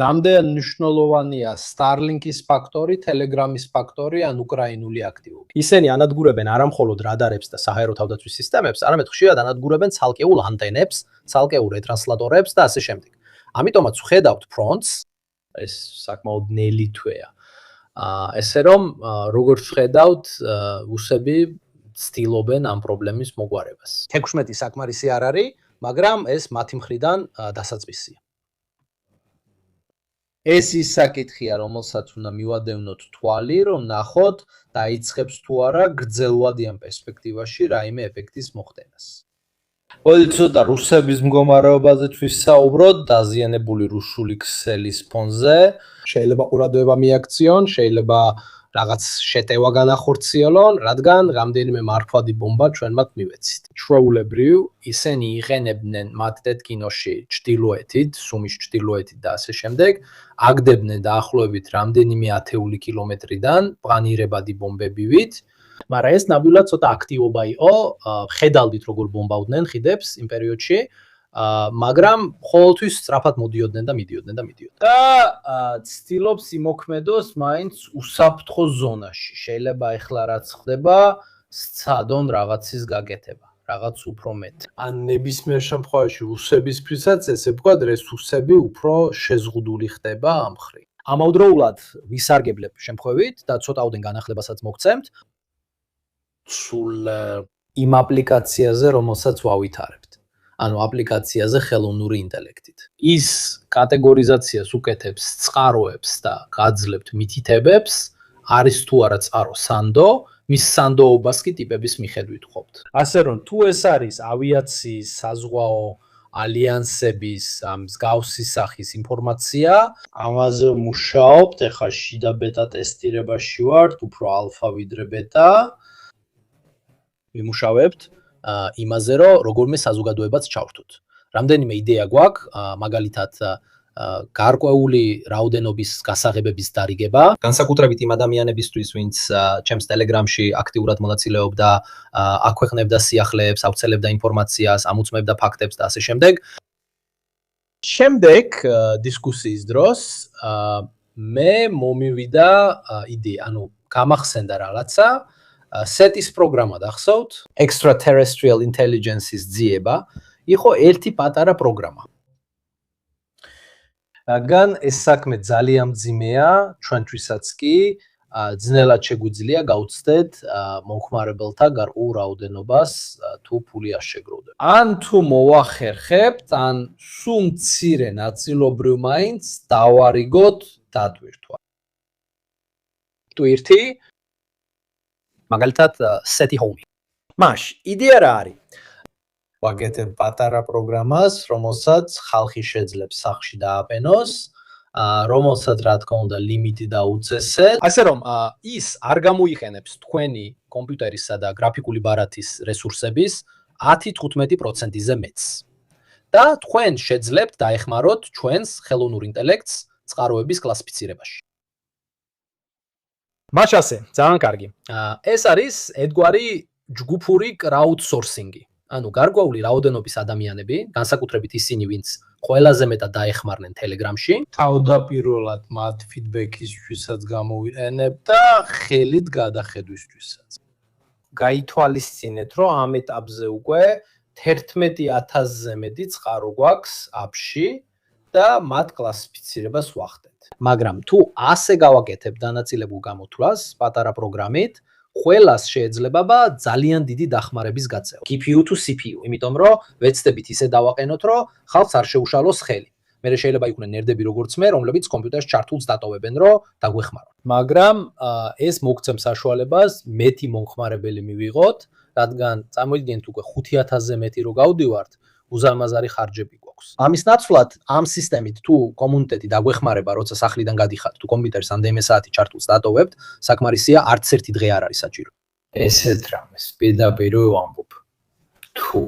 რამდენ მნიშვნელოვანია Starlink-ის ფაქტორი, Telegram-ის ფაქტორი ან უკრაინული აქტივობა. ისინი ანადგურებენ არა მხოლოდ რადარებს და საჰაერო თავდაცვის სისტემებს, არამედ ხშირად ანადგურებენ ცალკეულ ანტენებს, ცალკეულ რეტრანსლატორებს და ასე შემდეგ. ამიტომაც ვხედავთ ფრონტს, ეს საკმაოდ ნელი თვეა. ესე რომ როგორც ვხედავთ, რუსები ცდილობენ ამ პრობლემის მოგვარებას. 16 საკმარისი არ არის, მაგრამ ეს მათი მხრიდან დასაწყისია. ეს ის საკითხია, რომელსაც უნდა მივადევნოთ თვალი, რომ ნახოთ დაიწყებს თუ არა გრძელვადიან პერსპექტივაში რაიმე ეფექტის მოხდენას. Ყოველ ცოტა რუსების მდგომარეობაზე ვისაუბროთ დაზიანებული რუსული ქსელის ფონზე. შეიძლება ყურადღება მიაქციონ, შეიძლება რაღაც შეტევა განახორციელონ, რადგან რამდენიმე მარხვადი ბომბა ჩვენ მათ მივეცით. ჩვეულებრივ ისინი იყენებდნენ მათ კინოში ჩრდილოეთით, სუმის ჩრდილოეთით და ასე შემდეგ, აგდებდნენ დაახლოებით რამდენიმე ათეული კილომეტრიდან პლანირებადი ბომბებივით. მაგრამ ეს ნამდვილად ცოტა აქტივობა იყო, ხედავდით როგორ ბომბავდნენ ხიდებს იმ პერიოდში, მაგრამ ყოველთვის სწრაფად მოდიოდნენ და მიდიოდნენ. და ცდილობს იმოქმედოს მაინც უსაფრთხო ზონაში. შეიძლება ეხლა რაც ხდება, სცადონ რაღაცის გაკეთება, რაღაც უფრო მეტ. ან ნებისმიერ შემთხვევაში რუსებისთვისაც ესე ვთქვათ, რესურსები უფრო შეზღუდული ხდება ამ მხრივ. ამავდროულად ვისარგებლებ შემთხვევით და ცოტაოდენ განახლებასაც მოგცემთ სულ იმ აპლიკაციაზე, რომელსაც ვავითარებთ. ანუ აპლიკაციაზე ხელოვნური ინტელექტით. ის კატეგორიზაციას უკეთებს წყაროებს და გაძლევთ მითითებებს, არის თუ არა წყარო სანდო, მის სანდოობას კი ტიპების მიხედვით ყოფთ. ასე რომ თუ ეს არის ავიაციის, საზღვაო ალიანსების მსგავსი სახის ინფორმაცია, ამაზე მუშაობთ, ეხლა შიდა ბეტა ტესტირებაში ვართ, უფრო ალფა ვიდრე ბეტა. ვიმუშავებთ იმაზე, რომ როგორმე საზოგადოებაც ჩავრთოთ. რამდენიმე იდეა გვაქვს, მაგალითად გარკვეული რაოდენობის გასაღებების დარიგება, განსაკუთრებით იმ ადამიანებისთვის, ვინც ჩემს ტელეგრამში აქტიურად მონაწილეობდა, აქვეყნებდა სიახლეებს, ავრცელებდა ინფორმაციას, ამოწმებდა ფაქტებს და ასე შემდეგ. შემდეგ დისკუსიის დროს მე მომივიდა იდეა, ანუ გამახსენდა რაღაცა, SETIS პროგრამა გახსოვთ, Extraterrestrial Intelligence-ის ძიება, იყო ერთი პატარა პროგრამა. რადგან ეს საქმე ძალიან მძიმეა, ჩვენთვისაც კი ძნელად შეგვიძლია გავცდეთ მომხმარებელთა გარკვეულ რაოდენობას თუ ფული არ შეგროვდება. ან თუ მოვახერხებთ, ან სულ მცირე ნაწილობრივ მაინც დავარიგოთ დატვირთვა. ტვირთი მაგალითად SETI Home. მაშ, იდეა რა არის? ვაკეთებ პატარა პროგრამას, რომელსაც ხალხი შეძლებს სახში დააყენოს, რომელსაც რა თქმა უნდა ლიმიტი დაუწესეთ. ასე რომ ის არ გამოიყენებს თქვენი კომპიუტერისა და გრაფიკული ბარათის რესურსების 10-15%-ზე მეტს. და თქვენ შეძლებთ დაეხმაროთ ჩვენს ხელოვნურ ინტელექტს წყაროების კლასიფიცირებაში. მაშ ასე, ძალიან კარგი. ეს არის ერთგვარი ჯგუფური crowdsourcing-ი. ანუ გარკვეული რაოდენობის ადამიანები, განსაკუთრებით ისინი, ვინც ყველაზე მეტად დაეხმარნენ Telegram-ში, თავდაპირველად მათ ფიდბექისთვისაც გამოვიყენებ და ხელით გადახედვისთვისაც. გაითვალისწინეთ, რომ ამ ეტაპზე უკვე 11,000-ზე მეტი წყარო გვაქვს აპში და მათ კლასიფიცირებას ვახდენთ. მაგრამ თუ ასე გავაკეთებ დანაწილებულ გამოთვლას პატარა პროგრამით, ყველას შეიძლება ძალიან დიდი დახმარების გაწევა. GPU to CPU, იმიტომ რომ ვეცდებით ისე დავაყენოთ, რომ ხალხს არ შეუშალოს ხელი. მერე შეიძლება იყვნენ ნერდები როგორც მე, რომლებიც კომპიუტერს ჩართულს დატოვებენ, რომ დაგვეხმაროთ. მაგრამ ეს მოგცემ საშუალებას მეტი მომხმარებელი მივიღოთ, რადგან წარმოიდგინეთ უკვე 5,000-ზე მეტი რო გავდივართ, უზარმაზარი ხარჯები გვაქვს. ამის ნაცვლად ამ სისტემით თუ კომუნიტეტი დაგვეხმარება, როცა სახლიდან გადიხართ, თუ კომპიუტერს ამდენიმე საათი ჩართულს დატოვებთ, საკმარისია, არც ერთი დღე არ არის საჭირო. ესეთ რამეს პირდაპირ ვამბობ. თუ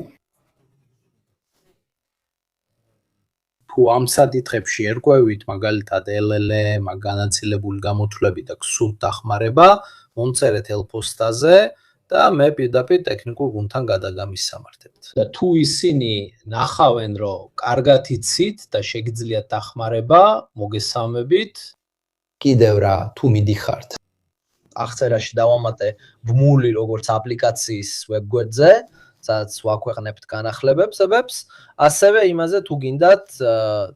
ამ საკითხებში ერკვევით, მაგალითად LLM, განაწილებული გამოთვლები და გსურთ დახმარება, მომწერეთ ელფოსტაზე და მე პირდაპირ ტექნიკურ გუნდთან გადაგამისამართებთ. და თუ ისინი ნახავენ, რომ კარგად იცით და შეგიძლიათ დახმარება, მოგესალმებით. კიდევ რა, თუ მიდიხართ. აღწერაში დავამატე ბმული როგორც აპლიკაციის ვებგვერდზე, სადაც ვაქვეყნებთ განახლებებს, ასევე იმაზე თუ გინდათ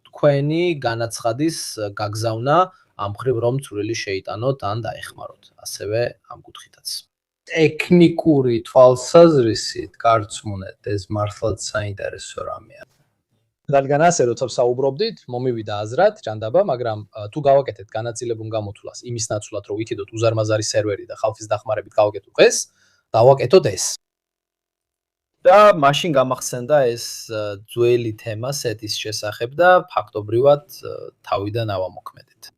თქვენი განაცხადის გაგზავნა ამ მხრივ რომ წვრილი შეიტანოთ ან დაეხმაროთ. ასევე ამ კუთხითაც. ტექნიკური თვალსაზრისით გარწმუნეთ ეს მართლაც საინტერესო რამეა. რადგან ასე როცა საუბრობდით, მომივიდა აზრად, ჭანდაბა, მაგრამ თუ გავაკეთეთ განაწილებულ გამოთვლას იმის ნაცვლად, რომ ვიქიდოთ უზარმაზარი სერვერი და ხალხის დახმარებით გავაკეთოთ ეს, დავაკეთოთ ეს. და მაშინ გამახსენდა ეს ძველი თემა სეთის შესახებ და ფაქტობრივად თავიდან ავამოქმედეთ.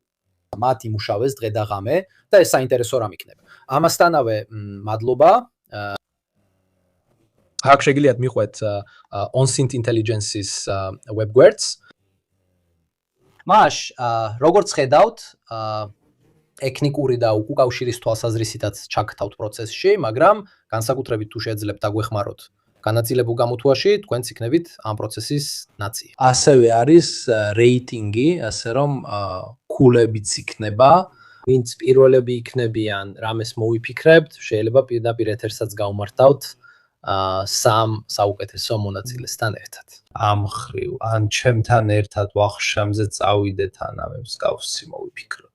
მათ იმუშავეს დღე და ღამე და ეს საინტერესო რამ იქნება. ამასთანავე მადლობა აქ შეგიძლიათ მიხვდეთ OnSynth Intelligence-ის WebGuards. მას როგორც ხედავთ, ტექნიკური და უკავშირის თვალსაზრისითაც ჩაგთავთ პროცესში, მაგრამ განსაკუთრებით თუ შეძლებთ დაგვეხმაროთ განაწილებულ გამოთვლაში, თქვენც იქნებით ამ პროცესის ნაწილი. ასევე არის რეიტინგი, ასე რომ ქულებიც იქნება, ვინც პირველები იქნებიან, რამეს მოვიფიქრებთ, შეიძლება პირდაპირ ეთერსაც გავმართავთ სამ საუკეთესო მონაწილესთან ერთად. ამ ხრივ, ან ჩემთან ერთად ვახშამზე წავიდეთ, ან ამე მსგავსი მოვიფიქროთ.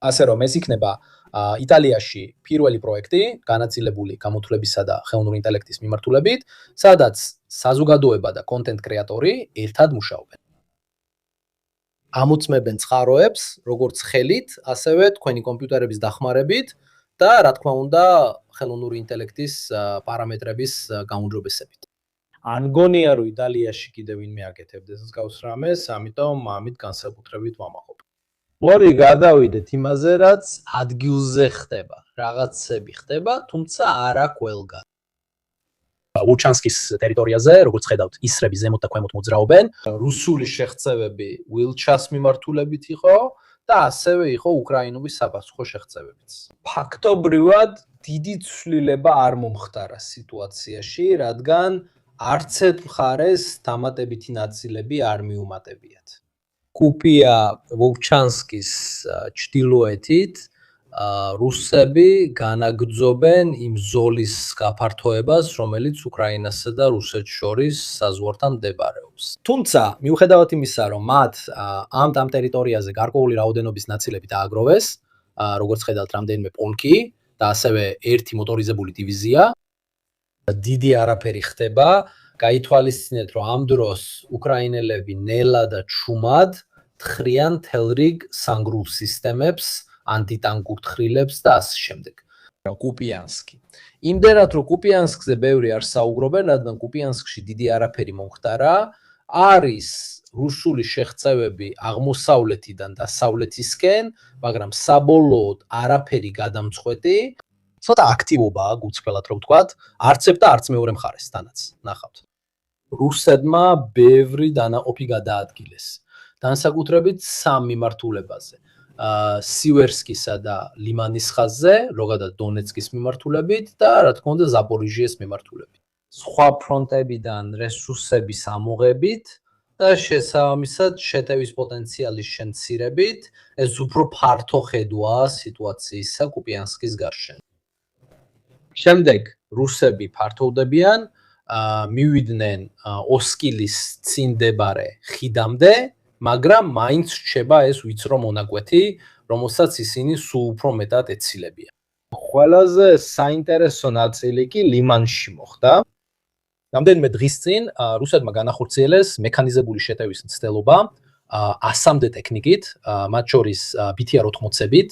ასე რომ ეს იქნება იტალიაში პირველი პროექტი, განაწილებული გამოთვლებისა და ხელოვნური ინტელექტის მიმართულებით, სადაც საზოგადოება და კონტენტ კრეატორი ერთად მუშაობენ. ამოწმებენ წყაროებს, როგორც ხელით, ასევე თქვენი კომპიუტერების დახმარებით და რა თქმა უნდა, ხელოვნური ინტელექტის პარამეტრების გაუმჯობესებით. ან გონია, რომ იტალიაში კიდევ ვინმე აკეთებდეს მსგავს რამეს, ამიტომ ამით განსაკუთრებით ვამაყობ. ორი გადავიდეთ იმაზე, რაც ადგილზე ხდება, რაღაცები ხდება, თუმცა არა ყველგან. ურჩანსკის ტერიტორიაზე, როგორც ხედავთ, ისრები ზემოთ და ქვემოთ მოძრაობენ. რუსული შეღწევები ვილჩას მიმართულებით იყო და ასევე იყო უკრაინული საპასუხო შეღწევებიც. ფაქტობრივად დიდი ცვლილება არ მომხდარა სიტუაციაში, რადგან არც ერთ მხარეს დამატებითი ნაწილები არ მიუმატებიათ. კუპია ვოლჩანსკის ჩრდილოეთით რუსები განაგრძობენ იმ ზოლის გაფართოებას, რომელიც უკრაინასა და რუსეთს შორის საზღვართან მდებარეობს. თუმცა, მიუხედავად იმისა, რომ მათ ამ ტერიტორიაზე გარკვეული რაოდენობის ნაწილები დააგროვეს, როგორც ხედავთ, რამდენიმე პოლკი და ასევე ერთი მოტორიზებული დივიზია, დიდი არაფერი ხდება. გაითვალისწინეთ, რომ ამ დროს უკრაინელები ნელა და ჩუმად თხრიან თელრიგ სანგრულ სისტემებს, ანტიტანკურ თხრილებს და ასე შემდეგ. კუპიანსკი. იმდენად, რომ კუპიანსკზე ბევრი არ საუბრობენ, რადგან კუპიანსკში დიდი არაფერი მომხდარა, არის რუსული შეღწევები აღმოსავლეთიდან და დასავლეთისკენ, მაგრამ საბოლოოდ არაფერი გადამწყვეტი. ცოტა აქტივობაა, გულწრფელად რომ ვთქვათ, არც ერთ და არც მეორე მხარესთანაც, ნახავთ. რუსებმა ბევრი დანაყოფი გადაადგილეს. განსაკუთრებით სამ მიმართულებაზე. სივერსკისა და ლიმანის ხაზზე, ზოგადად დონეცკის მიმართულებით და რა თქმა უნდა ზაპორიჟიეს მიმართულებით. სხვა ფრონტებიდან რესურსების ამოღებით და შესაბამისად შეტევის პოტენციალის შემცირებით, ეს უფრო ფართო ხედვაა სიტუაციისა კუპიანსკის გარშემო. შემდეგ რუსები ფართოვდებიან, მივიდნენ ოსკილის წინდებარე ხიდამდე, მაგრამ მაინც რჩება ეს ვიწრო მონაკვეთი, რომელსაც ისინი სულ უფრო მეტად ეცილებიან. ყველაზე საინტერესო ნაწილი კი ლიმანში მოხდა. რამდენიმე დღის წინ რუსებმა განახორციელეს მექანიზებული შეტევის მცდელობა 100-მდე ტექნიკით, მათ შორის BTR-80-ებით,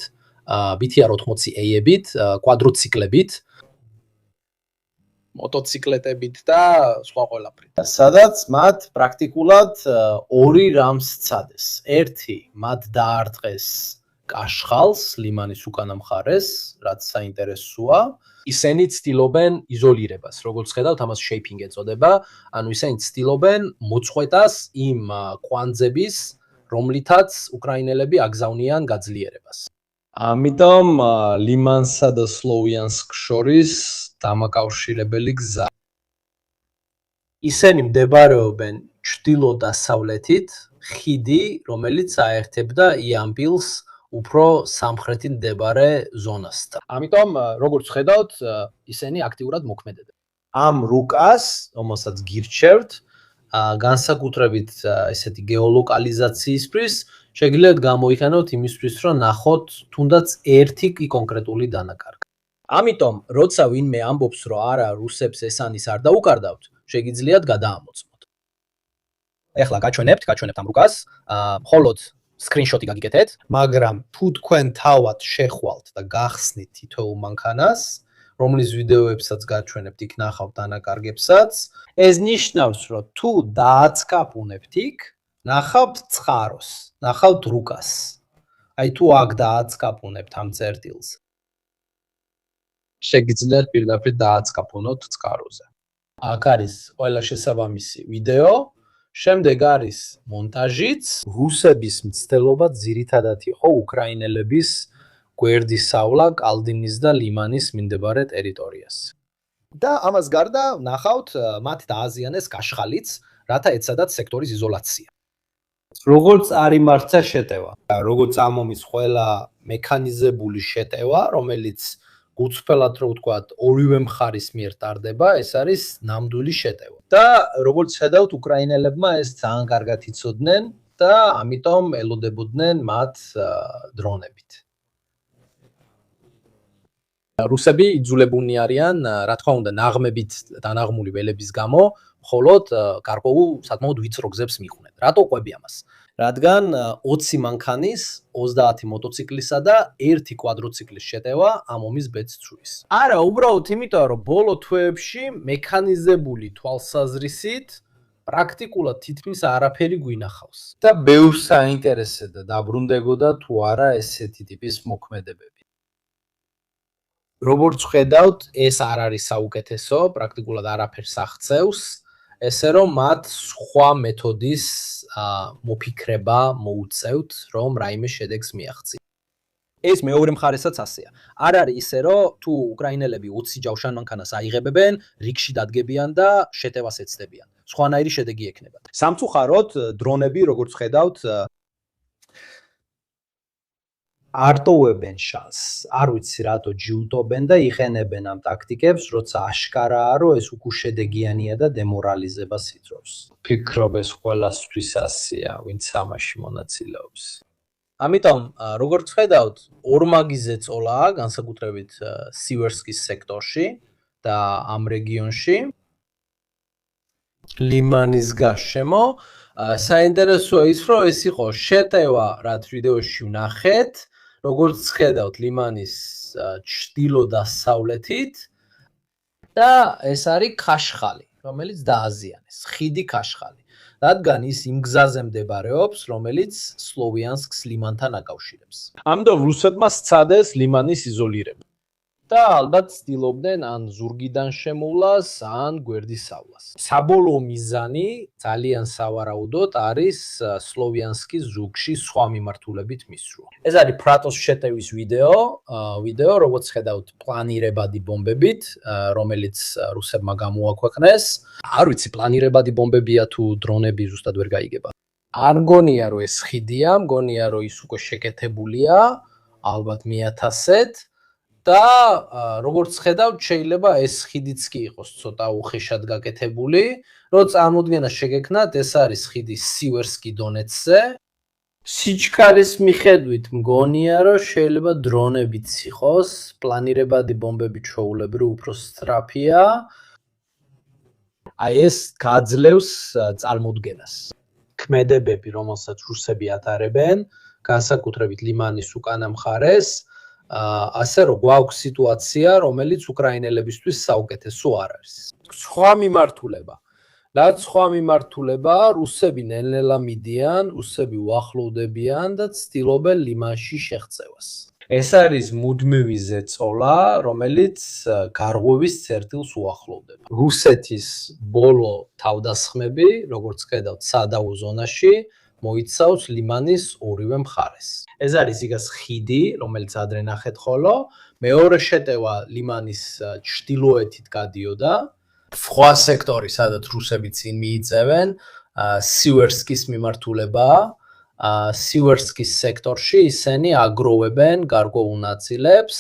BTR-80A-ებით, კვადროციკლებით, მოტოციკლეტებით და სხვა ყველაფრით. სადაც მათ პრაქტიკულად ორი რამს სცადეს. ერთი, მათ დაარტყეს კაშხალს, ლიმანის უკანა მხარეს, რაც საინტერესოა. ისინი ცდილობენ იზოლირებას, როგორც ხედავთ, ამას shaping ეწოდება. ანუ ისინი ცდილობენ მოწყვეტას იმ კვანძების, რომლითაც უკრაინელები აგზავნიან გაძლიერებას. ამიტომ ლიმანსა და სლოვიანსკ შორის დამაკავშირებელი გზა. ისინი მდებარეობენ ჩრდილო-დასავლეთით, ხიდი, რომელიც აერთებდა იამპილს უფრო სამხრეთით მდებარე ზონასთან. ამიტომ, როგორც ხედავთ, ისინი აქტიურად მოქმედებენ. ამ რუკას, რომელსაც გირჩევთ, განსაკუთრებით ესეთი გეოლოკალიზაციისთვის შეგიძლიათ გამოიყენოთ იმისთვის, რომ ნახოთ თუნდაც ერთი კი კონკრეტული დანაკარგი. ამიტომ, როცა ვინმე ამბობს, რომ არა რუსებს ესანის არ დაუკარდავთ, შეგიძლიათ გადაამოწმოთ. ეხლა გაჩვენებთ ამ რუკას, მხოლოდ სკრინშოტი გაგიკეთეთ, მაგრამ თუ თქვენ თავად შეხვალთ და გახსნით თითოეულ მანქანას, რომლის ვიდეოებსაც გაჩვენებთ, იქ ნახავთ დანაკარგებსაც, ეს ნიშნავს, რომ თუ დააცკაპუნებთ იქ, ნახავთ წყაროს, ნახავთ რუკას. აი თუ აქ დააცკაპუნებთ ამ წერტილს, შეგიძლიათ პირდაპირ დააცკაპუნოთ წყაროზე. აქ არის ყველა შესაბამისი ვიდეო, შემდეგ არის მონტაჟიც. რუსების მცდელობა ძირითადად იყო უკრაინელების გვერდისავლა კალდინის და ლიმანის მიმდებარე ტერიტორიას. და ამას გარდა ნახავთ მათ დააზიანეს კაშხალიც, რათა ეცადათ სექტორის იზოლაცია. როგორც არ იმართა შეტევა, როგორც ამომის ყველა მექანიზებული შეტევა, რომელიც გუწფელად რო ვთქვათ, ორივე მხარის მიერ ტარდება, ეს არის ნამდვილი შეტევა. და როგორც ხედავთ, უკრაინელებმა ეს ძალიან კარგად იცოდნენ და ამიტომ ელოდებოდნენ მათ დრონებით. რუსები იძულებულნი არიან, რა თქმა უნდა, ნაღმებით დანაღმული ველების გამო, მხოლოდ გარკვეულ საკმაოდ ვიწრო გზებს მიყვნენ. რატო ყვები ამას? რადგან 20 მანქანის, 30 მოტოციკლისა და 1 კვადროციკლის შეტევა ამ ომის ბედს ცვლის. არა, უბრალოდ იმიტომ, რომ ბოლო თვეებში მექანიზებული თვალსაზრისით პრაქტიკულად თითქმის არაფერი გვინახავს. და ბევრს საინტერესებდა დაბრუნდებოდა თუ არა ესეთი ტიპის მოქმედებები. როგორც ხედავთ, ეს არ არის საუკეთესო, პრაქტიკულად არაფერს აღწევს, ესე რომ მათ სხვა მეთოდის მოფიქრება მოუწევთ, რომ რაიმე შედეგს მიაღწიონ. ეს მეორე მხარესაც ასეა. არ არის ისე, რომ თუ უკრაინელები 20 ჯავშან მანქანას აიღებენ, რიგში დადგებიან და შეტევას ეცდებიან. სხვანაირი შედეგი ექნებათ. სამწუხაროდ, დრონები, როგორც ხედავთ, არ ტოვებენ შანსს. არ ვიცი რატო ჯილდობენ და იყენებენ ამ ტაქტიკებს, როცა აშკარაა, რომ ეს უკუშედეგიანია და დემორალიზებას იწვევს. ფიქრობ ეს ყველასთვის ასეა, ვინც ამაში მონაწილეობს. ამიტომ, როგორც ხედავთ, ორმაგიზე წოლაა, განსაკუთრებით სივერსკის სექტორში და ამ რეგიონში. ლიმანის გარშემო. საინტერესოა ის, რომ ეს იყო შეტევა, რაც ვიდეოში ვნახეთ. როგორც ხედავთ, ლიმანის ჩრდილო-დასავლეთით და ეს არის ქაშხალი, რომელიც დააზიანეს, ხიდი ქაშხალი, რადგან ის იმ გზაზე მდებარეობს, რომელიც სლოვიანსკს ლიმანთან აკავშირებს. ამიტომ რუსებმა სცადეს ლიმანის იზოლირება. და ალბათ ცდილობდნენ ან ზურგიდან შემოვლას, ან გვერდისავლას. საბოლოო მიზანი ძალიან სავარაუდოდ არის სლოვიანსკის ზურგში სხვა მიმართულებით მისვლა. ეს არის პრატოს შეტევის ვიდეო, როგორც ხედავთ, პლანირებადი ბომბებით, რომელიც რუსებმა გამოაქვეყნეს. არ ვიცი, პლანირებადი ბომბებია თუ დრონები ზუსტად ვერ გაიგება. არ მგონია, რომ ეს ხიდია, მგონია, რომ ის უკვე შეკეთებულია, ალბათ მიათასეთ. და როგორც ხედავთ, შეიძლება ეს ხიდიც კი იყოს ცოტა უხეშად გაკეთებული, რომ წარმოდგენა შეგექნათ, ეს არის ხიდი სივერსკი დონეცზე. სიჩქარის მიხედვით მგონია, რომ შეიძლება დრონებიც იყოს, პლანირებადი ბომბები ჩვეულებრივ უფრო სწრაფია. აი ეს გაძლევს წარმოდგენას. ქმედებები, რომელსაც რუსები ატარებენ, განსაკუთრებით ლიმანის უკანა მხარეს, ასე რომ გვაქვს სიტუაცია, რომელიც უკრაინელებისთვის საუკეთესო არ არის. სხვა მიმართულება. რაც სხვა მიმართულება, რუსები ნელ-ნელა მიდიან, რუსები უახლოვდებიან და ცდილობენ ლიმანში შეღწევას. ეს არის მუდმივი ზეწოლა, რომელიც გარღვევის წერტილს უახლოვდება. რუსეთის ბოლო თავდასხმები, როგორც ხედავთ, სადავო ზონაში მოიცავს ლიმანის ორივე მხარეს. ეს არის იგას ხიდი, რომელიც ადრე ნახეთ ხოლო, მეორე შეტევა ლიმანის ჩრდილოეთით გადიოდა. სხვა სექტორი, სადაც რუსები წინ მიიწევენ, სივერსკის მიმართულებაა. სივერსკის სექტორში ისინი აგროვებენ გარკვეულ ნაწილებს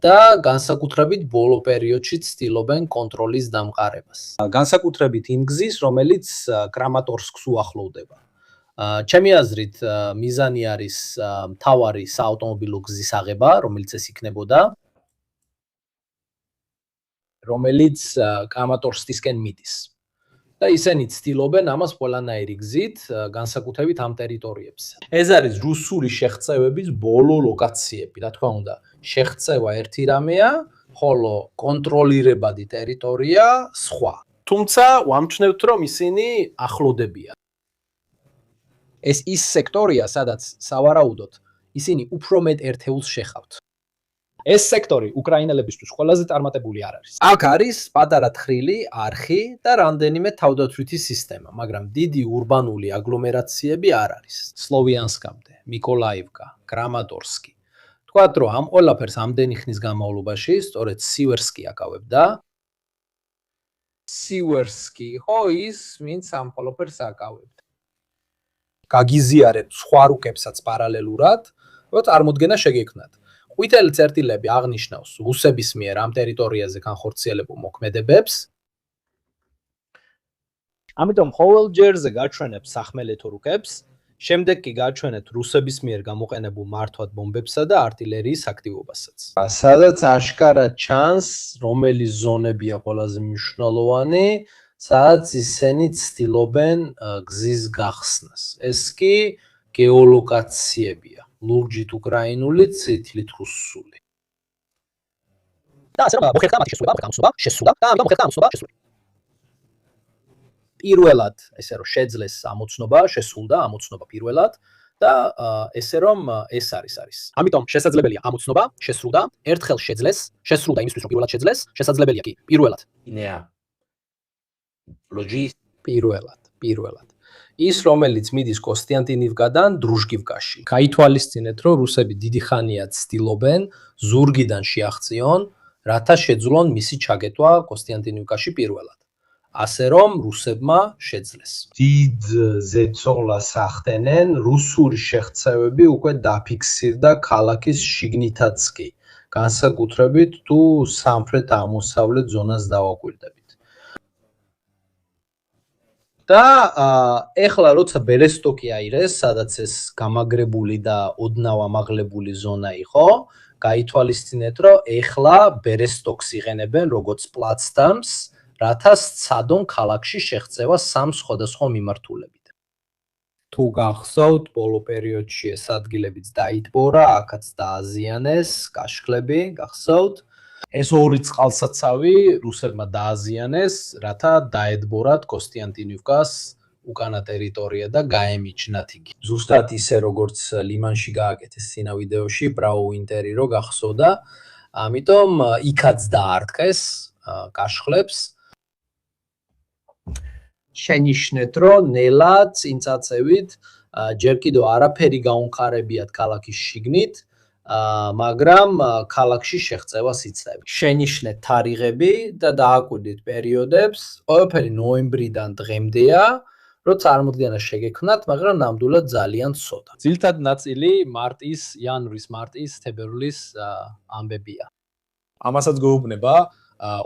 და განსაკუთრებით ბოლო პერიოდში ცდილობენ კონტროლის დამყარებას. განსაკუთრებით იმ გზის, რომელიც კრამატორსკს უახლოვდება. ჩემი აზრით, მიზანი არის მთავარი საავტომობილო გზის აღება, რომელიც ეს იქნებოდა. რომელიც კრამატორსკისკენ მიდის. და ისინი ცდილობენ ამას ყველანაირი გზით, განსაკუთრებით ამ ტერიტორიებზე. ეს არის რუსული შეღწევების ბოლო ლოკაციები, რა თქმა უნდა. შეღწევა ერთი რამეა, ხოლო კონტროლირებადი ტერიტორია სხვა. თუმცა ვამჩნევთ, რომ ისინი ახლოდებიან. ეს ის სექტორია, სადაც სავარაუდოდ ისინი უფრო მეტ ერთეულს შეხავთ. ეს სექტორი უკრაინელებისთვის ყველაზე წარმატებული არ არის. აქ არის პატარა თხრილი არხი და რამდენიმე თავდაცვითი სისტემა, მაგრამ დიდი ურბანული აგლომერაციები არ არის. სლოვიანსკამდე, მიკოლაივკა, კრამატორსკი. თქვათ, რომ ამ ყველაფერს ამდენი ხნის განმავლობაში სწორედ სივერსკი აკავებდა. სივერსკი, ხო, ის, ვინც ამ ყველაფერს აკავებდა. გაგიზიარებთ სხვა რუკებსაც პარალელურად, რომ წარმოდგენა შეგექმნათ. ყვითელი წერტილები აღნიშნავს რუსების მიერ ამ ტერიტორიაზე განხორციელებულ მოქმედებებს. ამიტომ ყოველჯერზე გაჩვენებთ სახმელეთო რუკებს, შემდეგ კი გაჩვენებთ რუსების მიერ გამოყენებულ მართვად ბომბებსა და артиლერიის აქტივობასაც. სადაც აშკარად ჩანს, რომელი ზონებია ყველაზე მნიშვნელოვანი, სადაც ისინი ცდილობენ გზის გახსნას. ეს კი გეოლოკაციებია. ლურჯით უკრაინული, წითლით რუსული. და ასე რომ მოხერხდა მათი შესრულება და ამიტომ მოხერხდა ამოცნობა შესრულება. პირველად, ესე რომ შეძლეს ამოცნობა, შესრულდა ამოცნობა პირველად და ესე რომ ეს არის. ამიტომ შესაძლებელია ამოცნობა შესრულდა, ერთხელ შეძლეს, შესრულდა იმისთვის რომ პირველად შეძლეს, შესაძლებელია კი პირველად. ინეა. ლოჯის პირველად. ის, რომელიც მიდის კოსტიანტინივკადან დრუჟკივკაში. გაითვალისწინეთ, რომ რუსები დიდი ხანია ცდილობენ ზურგიდან შეაღწიონ, რათა შეძლონ მისი ჩაგეტვა კოსტიანტინივკაში პირველად. ასე რომ რუსებმა შეძლეს. დიდ ზეცოლას ახდენენ, რუსული შეღწევები უკვე დაფიქსირდა ქალაქის შიგნითაც კი, განსაკუთრებით თუ სამხრეთ-აღმოსავლეთ ზონას დავაკვირდებით. და ეხლა როცა ბერესტოკი აიღეს, სადაც ეს გამაგრებული და ოდნავ ამაღლებული ზონა იყო, გაითვალისწინეთ, რომ ეხლა ბერესტოკს იღენებენ როგორც პლაცდარმს, რათა სცადონ ქალაქში შეღწევა სამ სხვადასხვა მიმართულებით. თუ გახსოვთ, ბოლო პერიოდში ეს ადგილებიც დაიტბორა, აქაც დააზიანეს, კაშხლები, გახსოვთ? ეს ორი წყალსაცავი რუსებმა დააზიანეს, რათა დაედბორათ კოსტიანტინივკას უკანა ტერიტორია და გაემიჯნათ იგი. ზუსტად ისე როგორც ლიმანში გააკეთეს წინა ვიდეოში, ბრაუ ვინტერი რო გახსოვდა, ამიტომ იქაც დაარტყეს კაშხლებს. შენიშნეთ, რომ ნელა წინწაწევით ჯერ კიდევ არაფერი გაუმყარებიათ ქალაქის შიგნით, მაგრამ ქალაქში შეღწევას იცლებით. შენიშნეთ თარიღები და დააკვირდით პერიოდებს, ყველაფერი ნოემბრიდან დღემდეა, რომ წარმოდგენა შეგექმნათ, მაგრამ ნამდვილად ძალიან ცოტა. ძირითადი ნაწილი იანვრის-მარტის, თებერვლის ამბებია. ამასაც გვეუბნება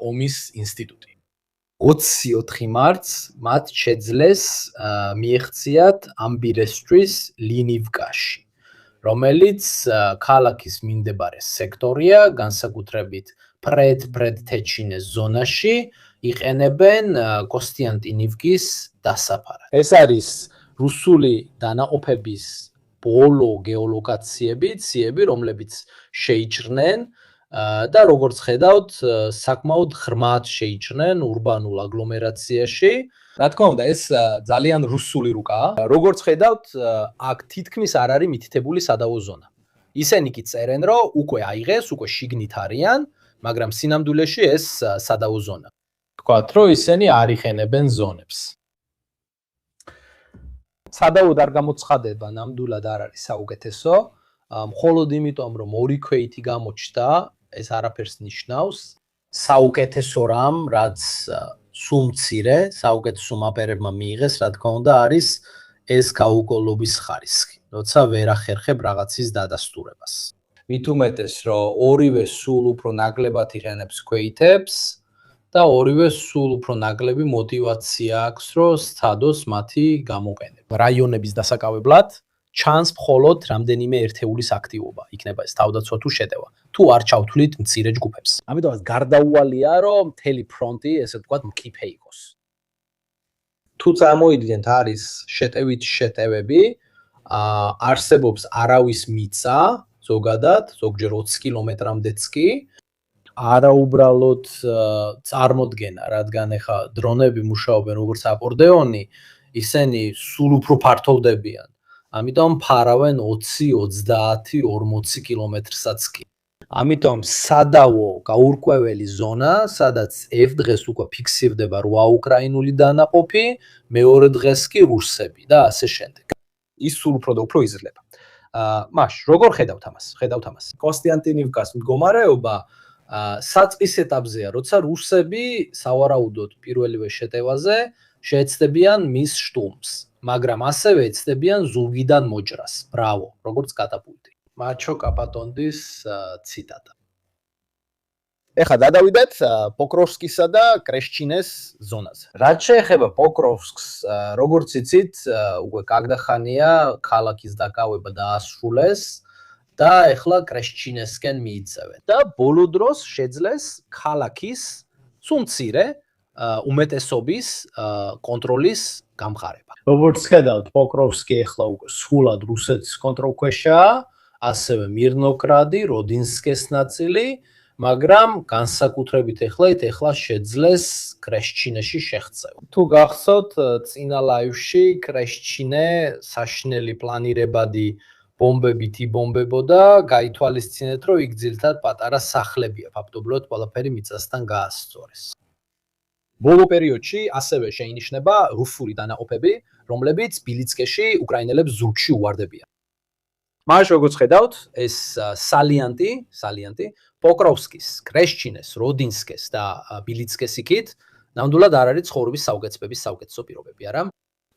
ომის ინსტიტუტი. 24 მარტს მათ შეძლეს მიეღწიათ ამბირესტრის ლინივკაში, რომელიც ქალაქის მიმდებარე სექტორია, განსაკუთრებით პრედ-თეჩინეს ზონაში, იყენებენ კოსტიანტინივკის დასაფარად. ეს არის რუსული დანაყოფების ბოლო გეოლოკაციები, ციები, რომლებიც შეიჭრნენ და როგორც ხედავთ, საკმაოდ ღრმად შეიჭრნენ ურბანულ აგლომერაციაში. რა თქმა უნდა, ეს ძალიან რუსული რუკაა. როგორც ხედავთ, აქ თითქმის არ არის მითითებული სადავო ზონა. ისინი კი წერენ, რომ უკვე აიღეს, უკვე შიგნით არიან, მაგრამ სინამდვილეში ეს სადავო ზონა. თქვათ, რომ ისინი არ იხენებენ ზონებს. სადავოდ არ გამოცხადება ნამდვილად არ არის საუკეთესო, მხოლოდ იმიტომ, რომ ორი ქვეითი გამოჩნდა, ეს არაფერს ნიშნავს. საუკეთესო რამ, რაც სულ მცირე, საუკეთესო მაპერებმა მიიღეს, რა თქმა უნდა, არის ეს გაუკოლობის ხარისხი, როცა ვერ ახერხებ რაღაცის დადასტურებას. მით უმეტეს, რომ ორივე სულ უფრო ნაკლებად იყენებს ქვეითებს და ორივე სულ უფრო ნაკლები мотиваცია აქვს, რომ სცადოს მათი გამოყენება. რაიონების დასაკავებლად ჩანს მხოლოდ რამდენიმე ერთეულის აქტივობა, იქნება ეს თავდაცვა თუ შეტევა. თუ არ ჩავთვლით მცირე ჯგუფებს. ამიტომაც გარდაუვალია, რომ მთელი ფრონტი, ესე ვთქვათ, მკიფე იყოს. თუ წარმოიდგენთ არის შეტევები, არსებობს არავის მიწა, ზოგადად, ზოგჯერ 20 კილომეტრამდეც კი, არაუბრალოდ წარმოდგენა, რადგან ეხა დრონები მუშაობენ როგორც აკორდეონი, ისინი სულ უფრო ფართოვდებიან. ამიტომ ფარავენ 20, 30, 40 კილომეტრსაც კი. ამიტომ სადავო გაურკვეველი ზონა, სადაც ერთ დღეს უკვე ფიქსირდება 8 უკრაინული დანაყოფი, მეორე დღეს კი რუსები და ასე შემდეგ. ის სულ უფრო და უფრო იზრდება. მაშ, როგორ ხედავთ ამას? კოსტიანტინივკას მდგომარეობა საწყის ეტაპზეა, როცა რუსები სავარაუდოდ პირველივე შეტევაზე შეეცდებიან მის შტურმს, მაგრამ ასევე ეცდებიან ზურგიდან მოჭრას. ბრავო, როგორც კატაპულტი. მაჩო კაპატონდის ციტატა. ეხლა გადავიდეთ პოკროვსკისა და კრეშჩინეს ზონაზე. რაც შეეხება პოკროვსკს, როგორც იცით, უკვე კაგდახანია ქალაქის დაკავება დაასრულეს და ეხლა კრეშჩინესკენ მიიწევენ. და ბოლო დროს შეძლეს ქალაქის სულ მცირე უმეტესობის კონტროლის გამყარება. როგორც ხედავთ, პოკროვსკი ეხლა უკვე სრულად რუსეთის კონტროლქვეშაა, ასევე მირნოგრადი, როდინსკეს ნაწილი, მაგრამ განსაკუთრებით ეხლა შეძლეს კრეშჩინეში შეღწევა. თუ გახსოვთ, წინა ლაივში კრეშჩინე საშინელი პლანირებადი ბომბებით იბომბებოდა, გაითვალისწინეთ, რომ იქ ძირითადად პატარა სახლებია, ფაქტობრივად ყველაფერი მიწასთან გაასწორეს. ბოლო პერიოდში ასევე შეინიშნება რუსული დანაყოფები, რომლებიც ბილიცკეში უკრაინელებს ზურგში უვარდებიან. მაშ როგორც ხედავთ, ეს სალიანტი პოკროვსკის, კრეშჩინეს, როდინსკეს და ბილიცკეს იქით ნამდვილად არ არის ცხოვრების საუკეთესობის საუკეთესო პირობები, არა?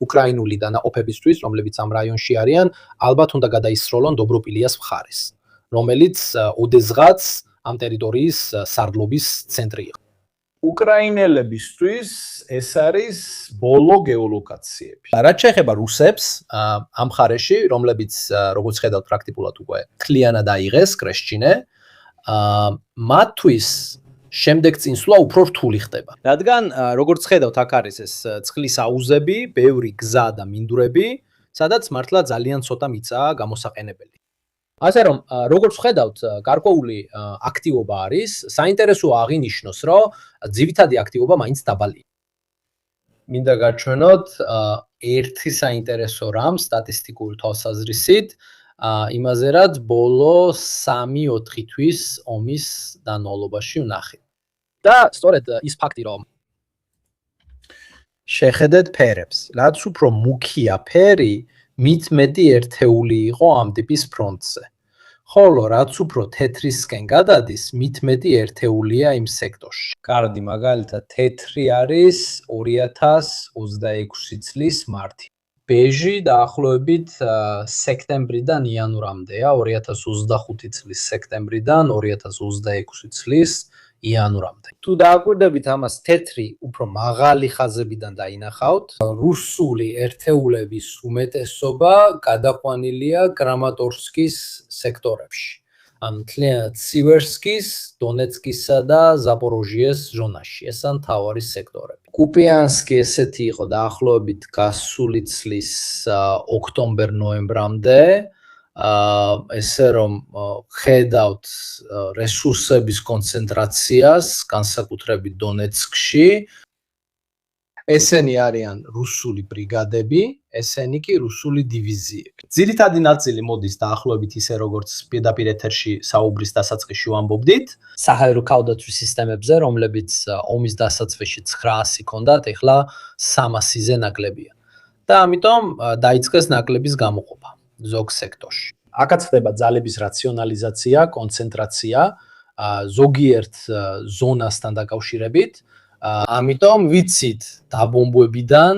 უკრაინული დანაყოფებისთვის, რომლებიც ამ რაიონში არიან, ალბათ უნდა გადაისროლონ დობროპილიას მხარეს, რომელიც ოდესღაც ამ ტერიტორიის სარდლობის ცენტრი იყო. უკრაინელებისთვის ეს არის ბოლო გეოლოკაციები. რაც შეეხება რუსებს ამ მხარეში, რომლებიც როგორც ხედავთ პრაქტიკულად უკვე თლიანად აიღეს კრეშჩინე, მათთვის შემდეგ წინსვლა უფრო რთული ხდება. რადგან როგორც ხედავთ, აქ არის ეს წყლის აუზები, ბევრი გზა და მინდვრები, სადაც მართლა ძალიან ცოტა მიწაა გამოსაყენებელი. ასე რომ, როგორც ხედავთ, გარკვეული აქტივობა არის, საინტერესოა აღინიშნოს, რომ ძირითადი აქტივობა მაინც დაბალია. მინდა გაჩვენოთ ერთი საინტერესო რამ სტატისტიკური თვალსაზრისით, იმაზე რაც ბოლო 3-4 თვის ომის განმავლობაში ვნახეთ. და სწორედ ის ფაქტი, რომ შეხედეთ ფერებს, რაც უფრო მუქია ფერი, მით მეტი ერთეული იყო ამ ტიპის ფრონტზე. ხოლო რაც უფრო თეთრისკენ გადადის, მით მეტი ერთეულია იმ სექტორში. კარდი, მაგალითად, თეთრი არის 2026 წლის მარტი. ბეჟი დაახლოებით სექტემბრიდან იანვრამდეა, 2025 წლის სექტემბრიდან 2026 წლის იანვრამდე. თუ დააკვირდებით ამას თეთრი, უფრო მაღალი ხაზებიდან დაინახავთ, რუსული ერთეულების უმეტესობა გადაყვანილია კრამატორსკის სექტორებში. მთლიანად სივერსკის, დონეცკისა და ზაპოროჟიეს ზონაში. ეს ან მთავარი სექტორები. კუპიანსკი ესეთი იყო დაახლოებით გასული წლის ოქტომბერ-ნოემბრამდე. ესე რომ ხედავთ რესურსების კონცენტრაციას, განსაკუთრებით დონეცკში, ესენი არიან რუსული ბრიგადები, ესენი კი რუსული დივიზიები. ძირითადი ნაწილი მოდის დაახლოებით ისე როგორც პირდაპირ ეთერში საუბრის დასაწყისში ვამბობდით, საჰაერო თავდაცვის სისტემებზე, რომლებიც ომის დასაწყისში 900 ჰქონდათ, ეხლა 300-ზე ნაკლებია. და ამიტომ დაიწყეს ნაკლების გამოყოფა ზოგ სექტორში. აქაც ხდება ძალების რაციონალიზაცია, კონცენტრაცია ზოგიერთ ზონასთან დაკავშირებით. ამიტომ ვიცით დაბომბვებიდან,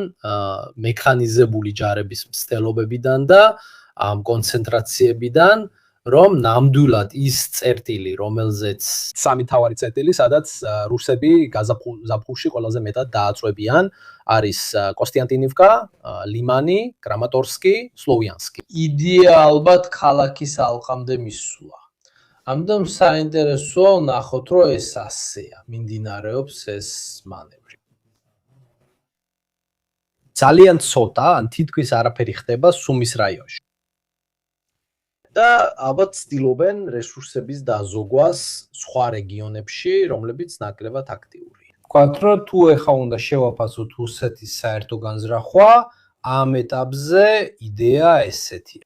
მექანიზებული ჯარების მცდელობებიდან და ამ კონცენტრაციებიდან, რომ ნამდვილად ის წერტილი, რომელზეც სამი თავარი წერტილი, სადაც რუსები გაზაფხულში ყველაზე მეტად დააწვევიან, არის კოსტიანტინივკა, ლიმანი, კრამატორსკი, სლოვიანსკი. იდეა ალბათ ქალაქის ალყამდე მისვლა. ამიტომ საინტერესოა ნახოთ, რომ ეს ასეა, მიმდინარეობს ეს მანევრი. ძალიან ცოტა, ან თითქმის არაფერი ხდება სუმის რაიონში. და ალბათ ცდილობენ რესურსების დაზოგვას სხვა რეგიონებში, რომლებიც ნაკლებად აქტიურია. ვთქვათ, რომ თუ ეხა უნდა შევაფასოთ რუსეთის საერთო განზრახვა, ამ ეტაპზე იდეა ესეთია.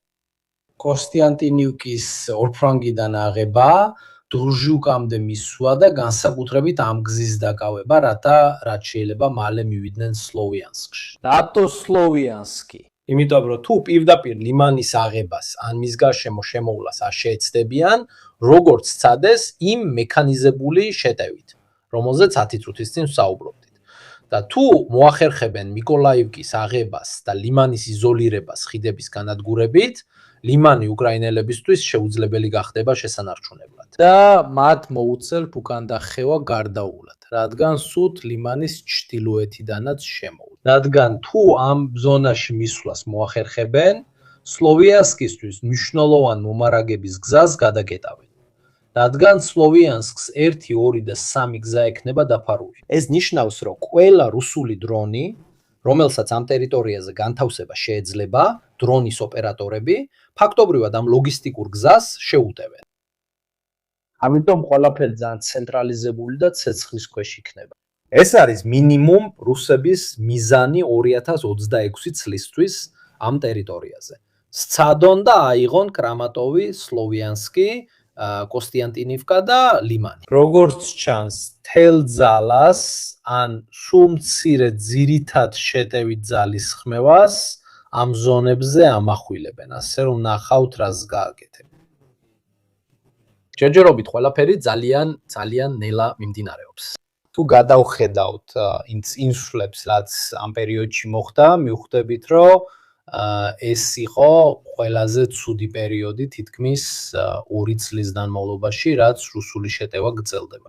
კოსტიანტინივკის ორფრანგიდან აღება, დრუჟიუკამდე მისვლა და განსაკუთრებით ამ გზის დაკავება, რაც შეიძლება მალე მივიდნენ სლოვიანსკში. რატო სლოვიანსკი? იმიტომ რომ თუ პირდაპირ ლიმანის აღებას ან მის გარშემო შემოვლას არ შეეცდებიან, როგორც სცადეს იმ მექანიზებული შეტევით, რომელზეც 10 წუთის წინ ვსაუბრობდით. და თუ მოახერხებენ მიკოლაივკის აღებას და ლიმანის იზოლირებას ხიდების განადგურებით, ლიმანი უკრაინელებისთვის შეუძლებელი გახდება შესანარჩუნებლად. და მათ მოუწევთ უკან დახევა გარდაულად, რადგან სულ ლიმანის ჩრდილოეთიდანაც შემოვლენ. რადგან თუ ამ ზონაში მისვლას მოახერხებენ, სლოვიანსკისთვის მნიშვნელოვან მომარაგების გზას გადაკეტავენ. რადგან სლოვიანსკს 1, 2 და 3 გზა ექნება დაფარული. ეს ნიშნავს, რომ ყველა რუსული დრონი, რომელსაც ამ ტერიტორიაზე განთავსება შეეძლება, დრონის ოპერატორები, ფაქტობრივად ამ ლოგისტიკურ გზას შეუტევენ. ამიტომ ყველაფერი ძალიან ცენტრალიზებული და ცეცხლის ქვეშ იქნება. ეს არის მინიმუმ რუსების მიზანი 2026 წლისთვის ამ ტერიტორიაზე. სცადონ და აიღონ კრამატოვი, სლოვიანსკი, კოსტიანტინივკა და ლიმანი. როგორც ჩანს, თელ ძალას ან სულ მცირე ძირითად შეტევით ძალის ხმევას ამ ზონებზე ამახვილებენ, ასე რომ ნახავთ რას გააკეთებ. ჯერჯერობით ყველაფერი ძალიან ნელა მიმდინარეობს. თუ გადავხედავთ ინსულებს, რაც ამ პერიოდში მოხდა, მივხვდებით, რომ ეს იყო ყველაზე ცუდი პერიოდი თითქმის 2 წლის განმავლობაში, რაც რუსული შეტევა გრძელდება.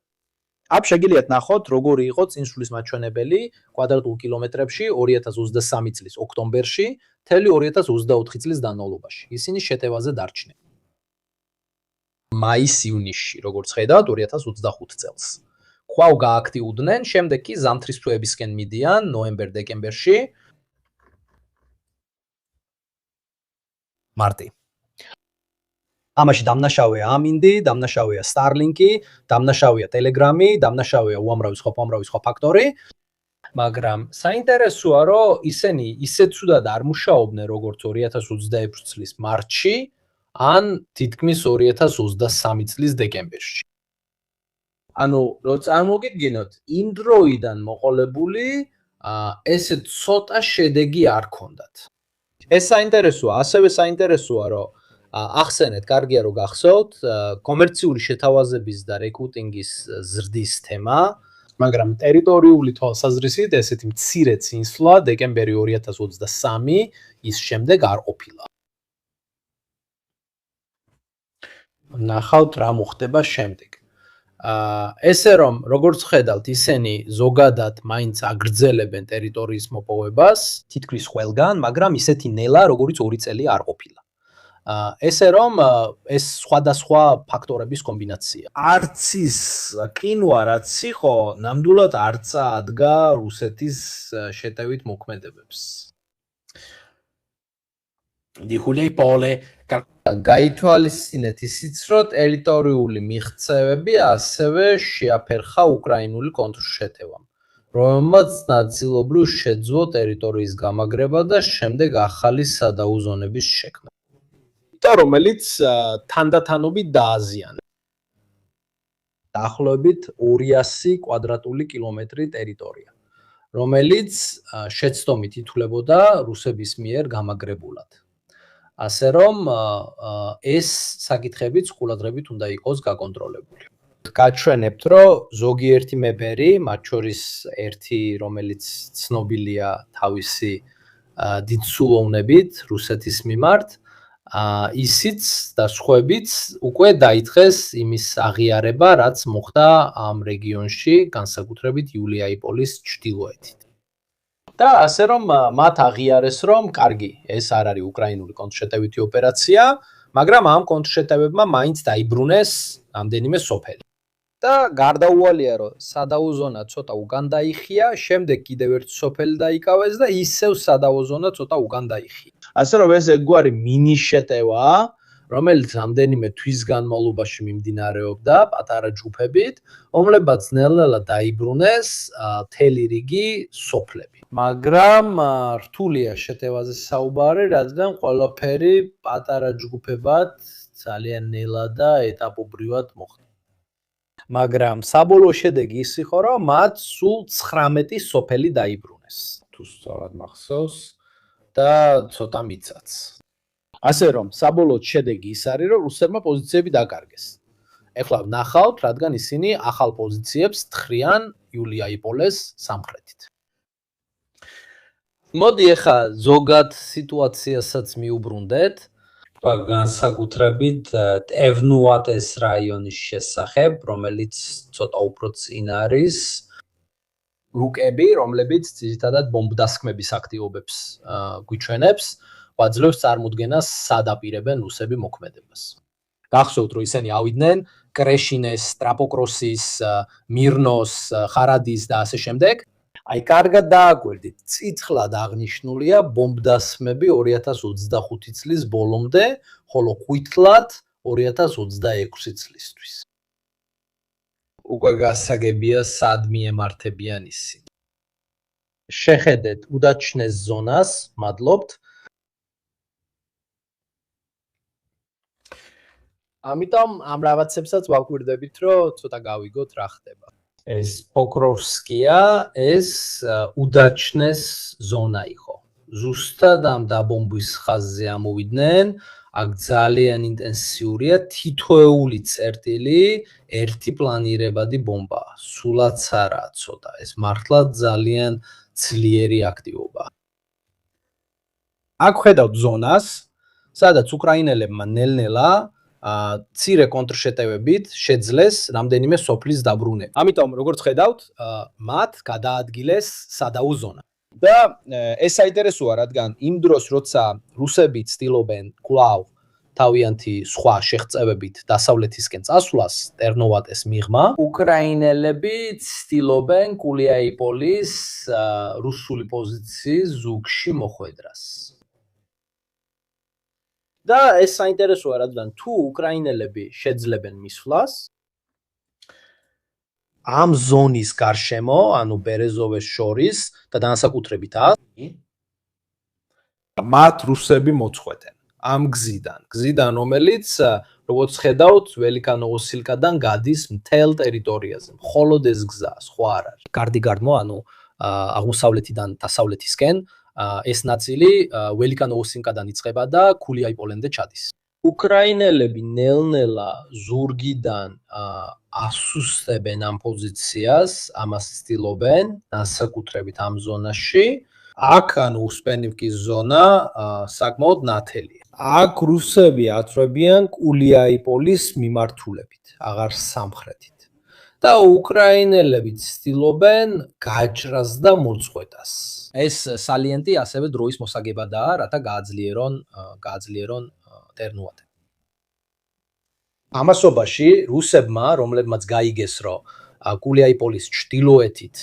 აქ შეგიძლიათ ნახოთ, როგორი იყო წინსვლის მაჩვენებელი კვადრატულ კილომეტრებში 2023 წლის ოქტომბერში, მთელი 2024 წლის განმავლობაში. ისინი შეტევაზე დარჩნენ. მაის-ივნისში, როგორც ხედავთ, 2025 წელს. ხვალ გააქტიურდნენ, შემდეგ კი ზამთრის თვეებისკენ მიდიან ნოემბერ-დეკემბერში. მარტი. ამაში დამნაშავეა ამინდი, დამნაშავეა სტარლინკი, დამნაშავეა ტელეგრამი, დამნაშავეა უამრავი სხვა ფაქტორი. მაგრამ საინტერესოა, რომ ისინი ისე ცუდად არ მუშაობდნენ, როგორც 2021 წლის მარტში, ან თითქმის 2023 წლის დეკემბერში. ანუ, რო წარმოგიდგინოთ, იმ დროიდან მოყოლებული ესე ცოტა შედეგი არ ქონდათ. ეს საინტერესოა, ასევე საინტერესოა, რომ ახსენეთ, კარგია რომ გახსოვთ, კომერციული შეთავაზების და რეკრუტინგის ზრდის თემა, მაგრამ ტერიტორიული თვალსაზრისით ესეთი მცირე წინსვლა დეკემბერი 2023 ის შემდეგ არ ყოფილა. ნახავთ რა მოხდება შემდეგ. ესე რომ, როგორც ხედავთ, ისინი ზოგადად მაინც აგრძელებენ ტერიტორიის მოპოვებას, თითქმის ყველგან, მაგრამ ისეთი ნელა, როგორც 2 წელი არ ყოფილა. ესე რომ, ეს სხვადასხვა ფაქტორების კომბინაცია. არც ის ყინვა, რაც იყო, ნამდვილად არ წაადგა რუსეთის შეტევით მოქმედებებს. დიხულეი პოლე გაითვალისწინეთ ისიც, რომ ტერიტორიული მიღწევები ასევე შეაფერხა უკრაინული კონტრშეტევამ, რომელმაც ნაწილობრივ შეძლო ტერიტორიის გამაგრება და შემდეგ ახალი სადაუზონების შექმნა, რომელიც თანდათანობით დააზიანა. დაახლოებით 200 კვადრატული კილომეტრი ტერიტორია, რომელიც შეცდომით ითვლებოდა რუსების მიერ გამაგრებულად. ასე რომ ეს საკითხებიც ყურადღებით უნდა იყოს გაკონტროლებული. გაჩვენებთ, რომ ზოგიერთი მეფერი, მათ შორის ერთი, რომელიც ცნობილია თავისი დიდ სულოვნებით რუსეთის მიმართ, ისიც და სხვაებიც უკვე დაიწყეს იმის აღიარება, რაც მოხდა ამ რეგიონში, განსაკუთრებით იულიაიპოლის ჩრდილოეთით. და ასე რომ მათ აღიარეს, რომ კარგი, ეს არ არის უკრაინული კონტრშეტევითი ოპერაცია, მაგრამ ამ კონტრშეტევებმა მაინც დაიბრუნეს რამდენიმე სოფელი. და გარდაუვალია, რომ სადაო ზონა ცოტა უკან დაიხია, შემდეგ კიდევ ერთ სოფელი დაიკავეს და ისევ სადაო ზონა ცოტა უკან დაიხია. ასე რომ ეს ეგგვარი მინი შეტევა, რომელიც რამდენიმე თვის განმავლობაში მიმდინარეობდა პატარა ჯგუფებით, რომლებაც ნელ-ნელა დაიბრუნეს მთელი რიგი სოფლები. მაგრამ რთულია შეტევაზე საუბარი, რადგან ყველაფერი პატარა ჯგუფებად ძალიან ნელა და ეტაპობრივად მოხდა. მაგრამ საბოლოო შედეგი ის იყო, რომ მათ სულ 19 სოფელი დაიბრუნეს, თუ სწორად მახსოვს და ცოტა მიცაც. ასე რომ საბოლოო შედეგი ის არის, რომ რუსებმა პოზიციები დაკარგეს. ეხლა ვნახავთ, რადგან ისინი ახალ პოზიციებს თხრიან იულიაიპოლეს სამხრეთით. მოდი ახლა ზოგად სიტუაციასაც მიუბრუნდეთ. განსაკუთრებით ტევნუატეს რაიონის შესახებ, რომელიც ცოტა უფრო წინ არის, რუკები, რომლებიც ძირითადად ბომბდასხმების აქტივობებს გვიჩვენებს, გვაძლევს წარმოდგენას, სად აპირებენ რუსები მოქმედებას. გახსოვთ, რომ ისინი ავიდნენ კრეშინეს, ტრაპოკროსის, მირნოს, ხარადის და ასე შემდეგ. აი, კარგად დააკვირდით, წითლად აღნიშნულია ბომბდასხმები 2025 წლის ბოლომდე, ხოლო ყვითლად 2026 წლისთვის. უკვე გასაგებია, სად მიემართებიან ისინი. შეხედეთ უდაჩნეს ზონას, მადლობთ. ამიტომ ამ რაღაცებსაც ვაკვირდებით, რომ ცოტა გავიგოთ რა ხდება. ეს პოკროვსკია, ეს უდაჩნეს ზონა იყო. ზუსტად ამ დაბომბვის ხაზზე ამოვიდნენ, აქ ძალიან ინტენსიურია თითოეული წერტილი, ერთი პლანირებადი ბომბაა. სულაც არაა ცოტა, ეს მართლა ძალიან ძლიერი აქტივობაა. აქ ხედავთ ზონას, სადაც უკრაინელებმა ნელ-ნელა ცირე კონტრშეტევებით შეძლეს რამდენიმე სოფლის დაბრუნება. ამიტომ, როგორც ხედავთ, მათ გადაადგილეს სადაო ზონა. და ეს საინტერესოა, რადგან იმ დროს, როცა რუსები ცდილობენ კვლავ თავიანთი სხვა შეღწევებით დასავლეთისკენ წასვლას ტერნოვატეს მიღმა, უკრაინელები ცდილობენ კულიაიპოლის რუსული პოზიციის ზუგში მოხვედრას. და ეს საინტერესოა, რადგან თუ უკრაინელები შეძლებენ მისვლას ამ ზონის გარშემო, ანუ ბერეზოვეს შორის და განსაკუთრებით მათ რუსები მოწყვეტენ ამ გზიდან, რომელიც როგორც ხედავთ, ველიკანოვოსილკადან გადის მთელ ტერიტორიაზე. მხოლოდ ეს გზა, სხვა არ არის. გარდიგარდმო, ანუ აღმოსავლეთიდან დასავლეთისკენ ეს ნაწილი ველიკანოვოსილკადან იწყება და კულიაიპოლენდე ჩადის. უკრაინელები ნელ-ნელა ზურგიდან ასუსტებენ ამ პოზიციას, ამას ცდილობენ, განსაკუთრებით ამ ზონაში. აქ ანუ უსპენივკის ზონა საკმაოდ ნათელია. აქ რუსები ათვლებიან კულიაიპოლის მიმართულებით, აღარ სამხრეთით. და უკრაინელები ცდილობენ გაჭრას და მოწყვეტას. ეს სალიენტი ასევე დროის მოსაგებადაა, რათა გააძლიერონ ტერნუატე. ამასობაში რუსებმა, რომლებმაც გაიგეს, რომ კულიაიპოლის ჩრდილოეთით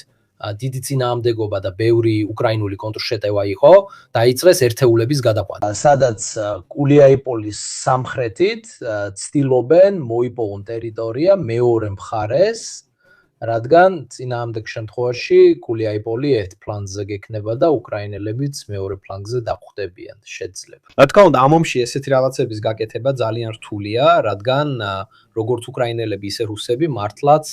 დიდი წინააღმდეგობა და ბევრი უკრაინული კონტრშეტევა იყო, დაიწყეს ერთეულების გადაყვანა. სადაც კულიაიპოლის სამხრეთით ცდილობენ მოიპოვონ ტერიტორია მეორე მხარეს, რადგან წინააღმდეგ შემთხვევაში კულიაიპოლი ერთ ფლანგზე გექნება და უკრაინელებიც მეორე ფლანგზე დახვდებიან, შეძლება. რა თქმა უნდა, ამ ომში ესეთი რაღაცების გაკეთება ძალიან რთულია, რადგან როგორც უკრაინელები, ისე რუსები მართლაც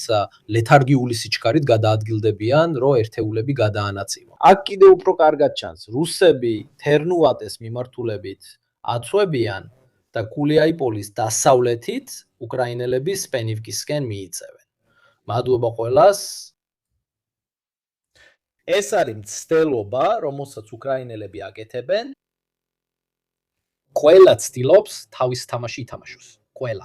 ლეთარგიული სიჩქარით გადაადგილდებიან, რომ ერთეულები გადაანაწილონ. აქ კიდევ უფრო კარგად ჩანს, რუსები თერნუატეს მიმართულებით ათვლებიან და კულიაიპოლის დასავლეთით უკრაინელები სპენივკისკენ მიიწევენ. მადლობა ყველას. ეს არის მცდელობა, რომელსაც უკრაინელები აკეთებენ ყველა ცდილობს თავის თამაში ითამაშოს. ყველა.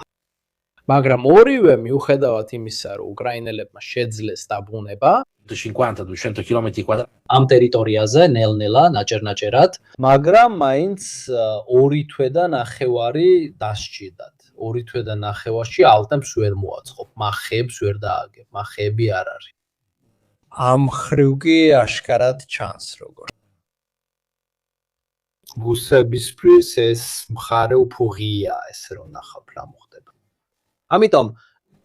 მაგრამ ორივე მიუხედავად იმისა, რომ უკრაინელებმა შეძლეს დაბრუნება 50-200 km quadrati ამ ტერიტორიაზე ნელ-ნელა ნაჭერ-ნაჭერად, მაგრამ მაინც 2 თვე და ნახევარი დასჭირდათ. 2 თვე და ნახევარში ალტემს ვერ მოაწყობ, მახეებს ვერ დააგებ, მახეები არ არის. ამ ხრივ კი აშკარად ჩანს როგორ. რუსებისთვის ეს მხარე უფრო ღია, ესე რომ ნახავთ რა მოხდება. ამიტომ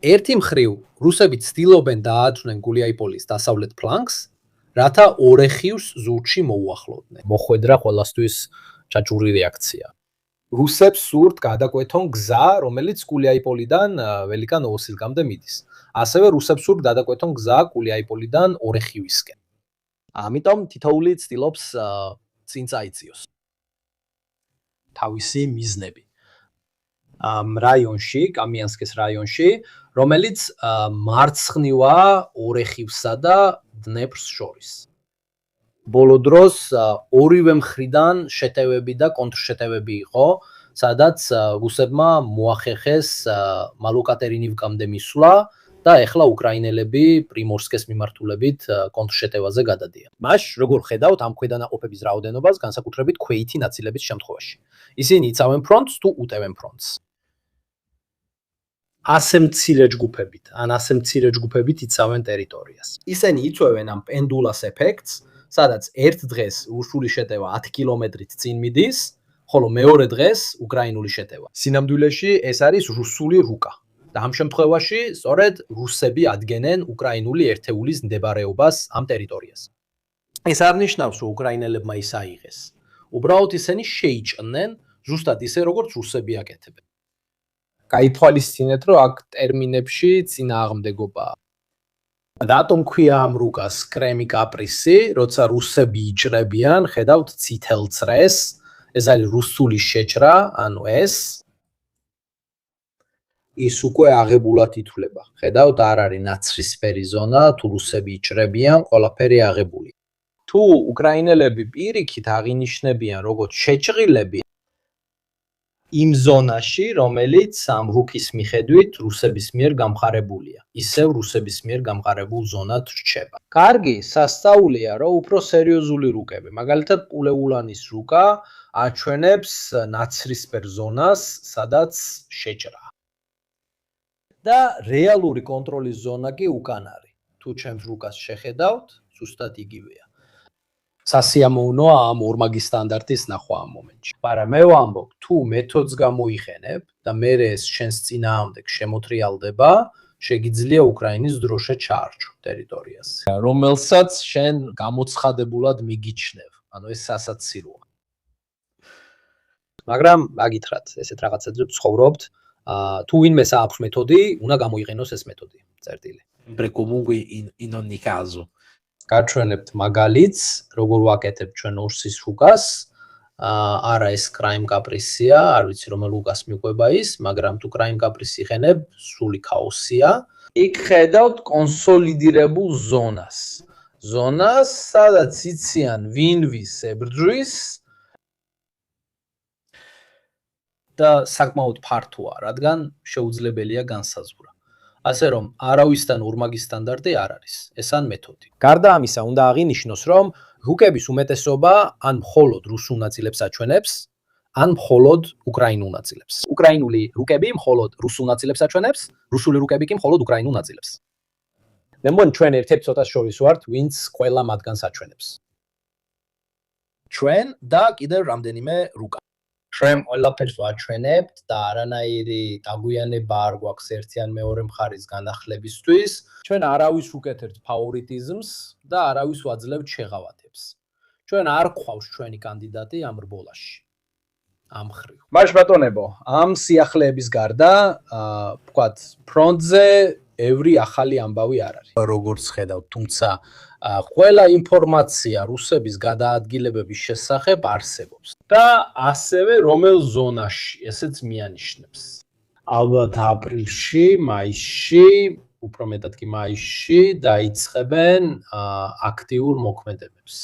ერთი მხრივ რუსები ცდილობენ დააჭრნენ გულიაიპოლის დასავლეთ ფლანგს, რათა ორეხივს ზურგში მოუახლოვდნენ. მოხვედრა ყველასთვის ჩაჭური რეაქცია. რუსებს სურთ გადაკვეთონ გზა, რომელიც გულიაიპოლიდან ველიკა ნოვოსილკამდე მიდის. ასევე რუსებს სურთ გადაკვეთონ გზა გულიაიპოლიდან ორეხივისკენ. ამიტომ თითოეული ცდილობს წინ წაიწიოს. თავისი მიზნები. რაიონში, კამიანსკის რაიონში, რომელიც მარცხნივა ორეხივსა და დნეპრს შორის. ბოლო დროს ორივე მხრიდან შეტევები და კონტრშეტევები იყო, სადაც რუსებმა მოახერხეს მალუკატერინივკამდე მისვლა და ეხლა უკრაინელები პრიმორსკეს მიმართულებით კონტრშეტევაზე გადადიან. მას როგორ ხედავთ ამ ქვედანაყოფების რაოდენობას, განსაკუთრებით ქვეითი ნაწილების შემთხვევაში. ისინი იცავენ ფრონტს თუ უტევენ ფრონტს. ასე მცირე ჯგუფებით იცავენ ტერიტორიას. ისინი იწვევენ ამ პენდულას ეფექტს, სადაც ერთ დღეს რუსული შეტევა 10 კილომეტრით წინ მიდის, ხოლო მეორე დღეს უკრაინული შეტევა. სინამდვილეში ეს არის რუსული რუკა. და ამ შემთხვევაში სწორედ რუსები ადგენენ უკრაინული ერთეულის მდებარეობას ამ ტერიტორიაზე. ეს არ ნიშნავს, რომ უკრაინელებმა ის აიღეს. უბრალოდ ისინი შეიჭრნენ ზუსტად ისე, როგორც რუსები აკეთებენ. გაითვალისწინეთ, რომ აქ ტერმინებში წინააღმდეგობაა. რატომ ქვია ამ რუკას კრემი კაპრისი, როცა რუსები იჭრებიან, ხედავთ წითელ წრეს, ეს არის რუსული შეჭრა, ანუ ის უკვე აღებულად ითვლება. ხედავთ, არ არის ნაცრისფერი ზონა, თუ რუსები იჭრებიან, ყველაფერი აღებული. თუ უკრაინელები პირიქით აღინიშნებიან როგორც შეჭრილები იმ ზონაში, რომელიც ამ რუკის მიხედვით რუსების მიერ გამხარებულია. ისევ რუსების მიერ გამხარებულ ზონად რჩება. კარგი, სასწაულია, რომ უფრო სერიოზული რუკები, მაგალითად პულეულანის რუკა აჩვენებს ნაცრისფერ ზონას, სადაც შეჭრა. და რეალური კონტროლის ზონა კი უკან არის. თუ ჩემს რუკას შეხედავთ, ზუსტად იგივეა. სასიამოვნოა ამ ორმაგი სტანდარტის ნახვა ამ მომენტში. მაგრამ მე ვამბობ, თუ მეთოდს გამოიყენებ და მე ეს შენს წინააღმდეგ შემოტრიალდება, შეგიძლია უკრაინის დროშა ჩაარჩო ტერიტორიაზე, რომელსაც შენ გამოცხადებულად მიგიჩნევ. ანუ ეს სასაცილოა. მაგრამ აგითხრათ, ესეთ რაღაცებზე ვცხოვრობთ, თუ ვინმეს აქვს მეთოდი, უნდა გამოიყენოს ეს მეთოდი. წერტილი. comunque in ogni caso. გაჩვენებთ მაგალითს, როგორ ვაკეთებ ჩვენ ორსის რუკას. არა ეს კრაიმ კაპრისია, არ ვიცი რომელ რუკას მიყვება ის, მაგრამ თუ კრაიმ კაპრისი იყენებ, სული ქაოსია. იქ ხედავთ კონსოლიდირებულ ზონას. ზონას, სადაც იციან ვინ ვის ებრძვის და საკმაოდ ფართოა, რადგან შეუძლებელია განსაზღვრა. ასე რომ არავისთან ორმაგი სტანდარტი არ არის, ეს ან მეთოდი. გარდა ამისა, უნდა აღინიშნოს, რომ რუკების უმეტესობა ან მხოლოდ რუსულ ნაწილებს აჩვენებს, ან მხოლოდ უკრაინულ ნაწილებს. უკრაინული რუკები მხოლოდ რუსულ ნაწილებს აჩვენებს, რუსული რუკები კი მხოლოდ უკრაინულ ნაწილებს. მე მგონი ჩვენ ერთ-ერთ ცოტას შორის ვართ, ვინც ყველა მათგანს აჩვენებს. ჩვენ და კიდევ რამდენიმე რუკა. ჩვენ ყველაფერს ვაჩვენებთ და არანაირი დაგვიანება არ გვაქვს ერთი ან მეორე მხარის განახლებისთვის. ჩვენ არავის ვუკეთებთ ფავორიტიზმს და არავის ვაძლევთ შეღავათებს. ჩვენ არ გვყავს ჩვენი კანდიდატი ამ რბოლაში. ამ ხრივ. მაშ ბატონებო, ამ სიახლეების გარდა, ვთქვათ, ფრონტზე ევრი ახალი ამბავი არ არის. როგორც ხედავთ, თუმცა ყველა ინფორმაცია რუსების გადაადგილებების შესახებ არსებობს და ასევე რომელ ზონაში, ესეც მიანიშნებს. ალბათ აპრილში, მაისში, უფრო მეტად კი მაისში დაიწყებენ აქტიურ მოქმედებებს.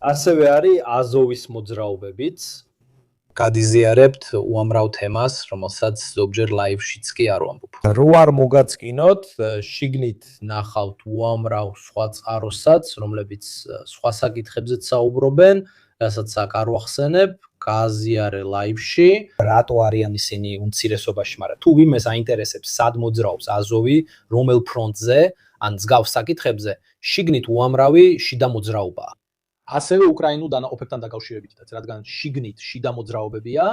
ასევე არის აზოვის მოძრაობებიც, გადიზიარებთ უამრავ თემას, რომელსაც ზოგჯერ ლაივშიც კი არ ვამბობ. რო არ მოგაწკინოთ, შიგნით ნახავთ უამრავ სხვა წყაროსაც, რომლებიც სხვა საკითხებზეც საუბრობენ, რასაც აქ არ ვახსენებ, გააზიარე ლაივში. რატო არიან ისინი უმცირესობაში, მაგრამ თუ ვიმეს აინტერესებს სად მოძრაობს აზოვი, რომელ ფრონტზე, ან მსგავს საკითხებზე, შიგნით უამრავი შიდა მოძრაობაა. ასევე უკრაინულ დანაყოფებთან დაკავშირებითაც, რადგან შიგნით შიდა მოძრაობებია,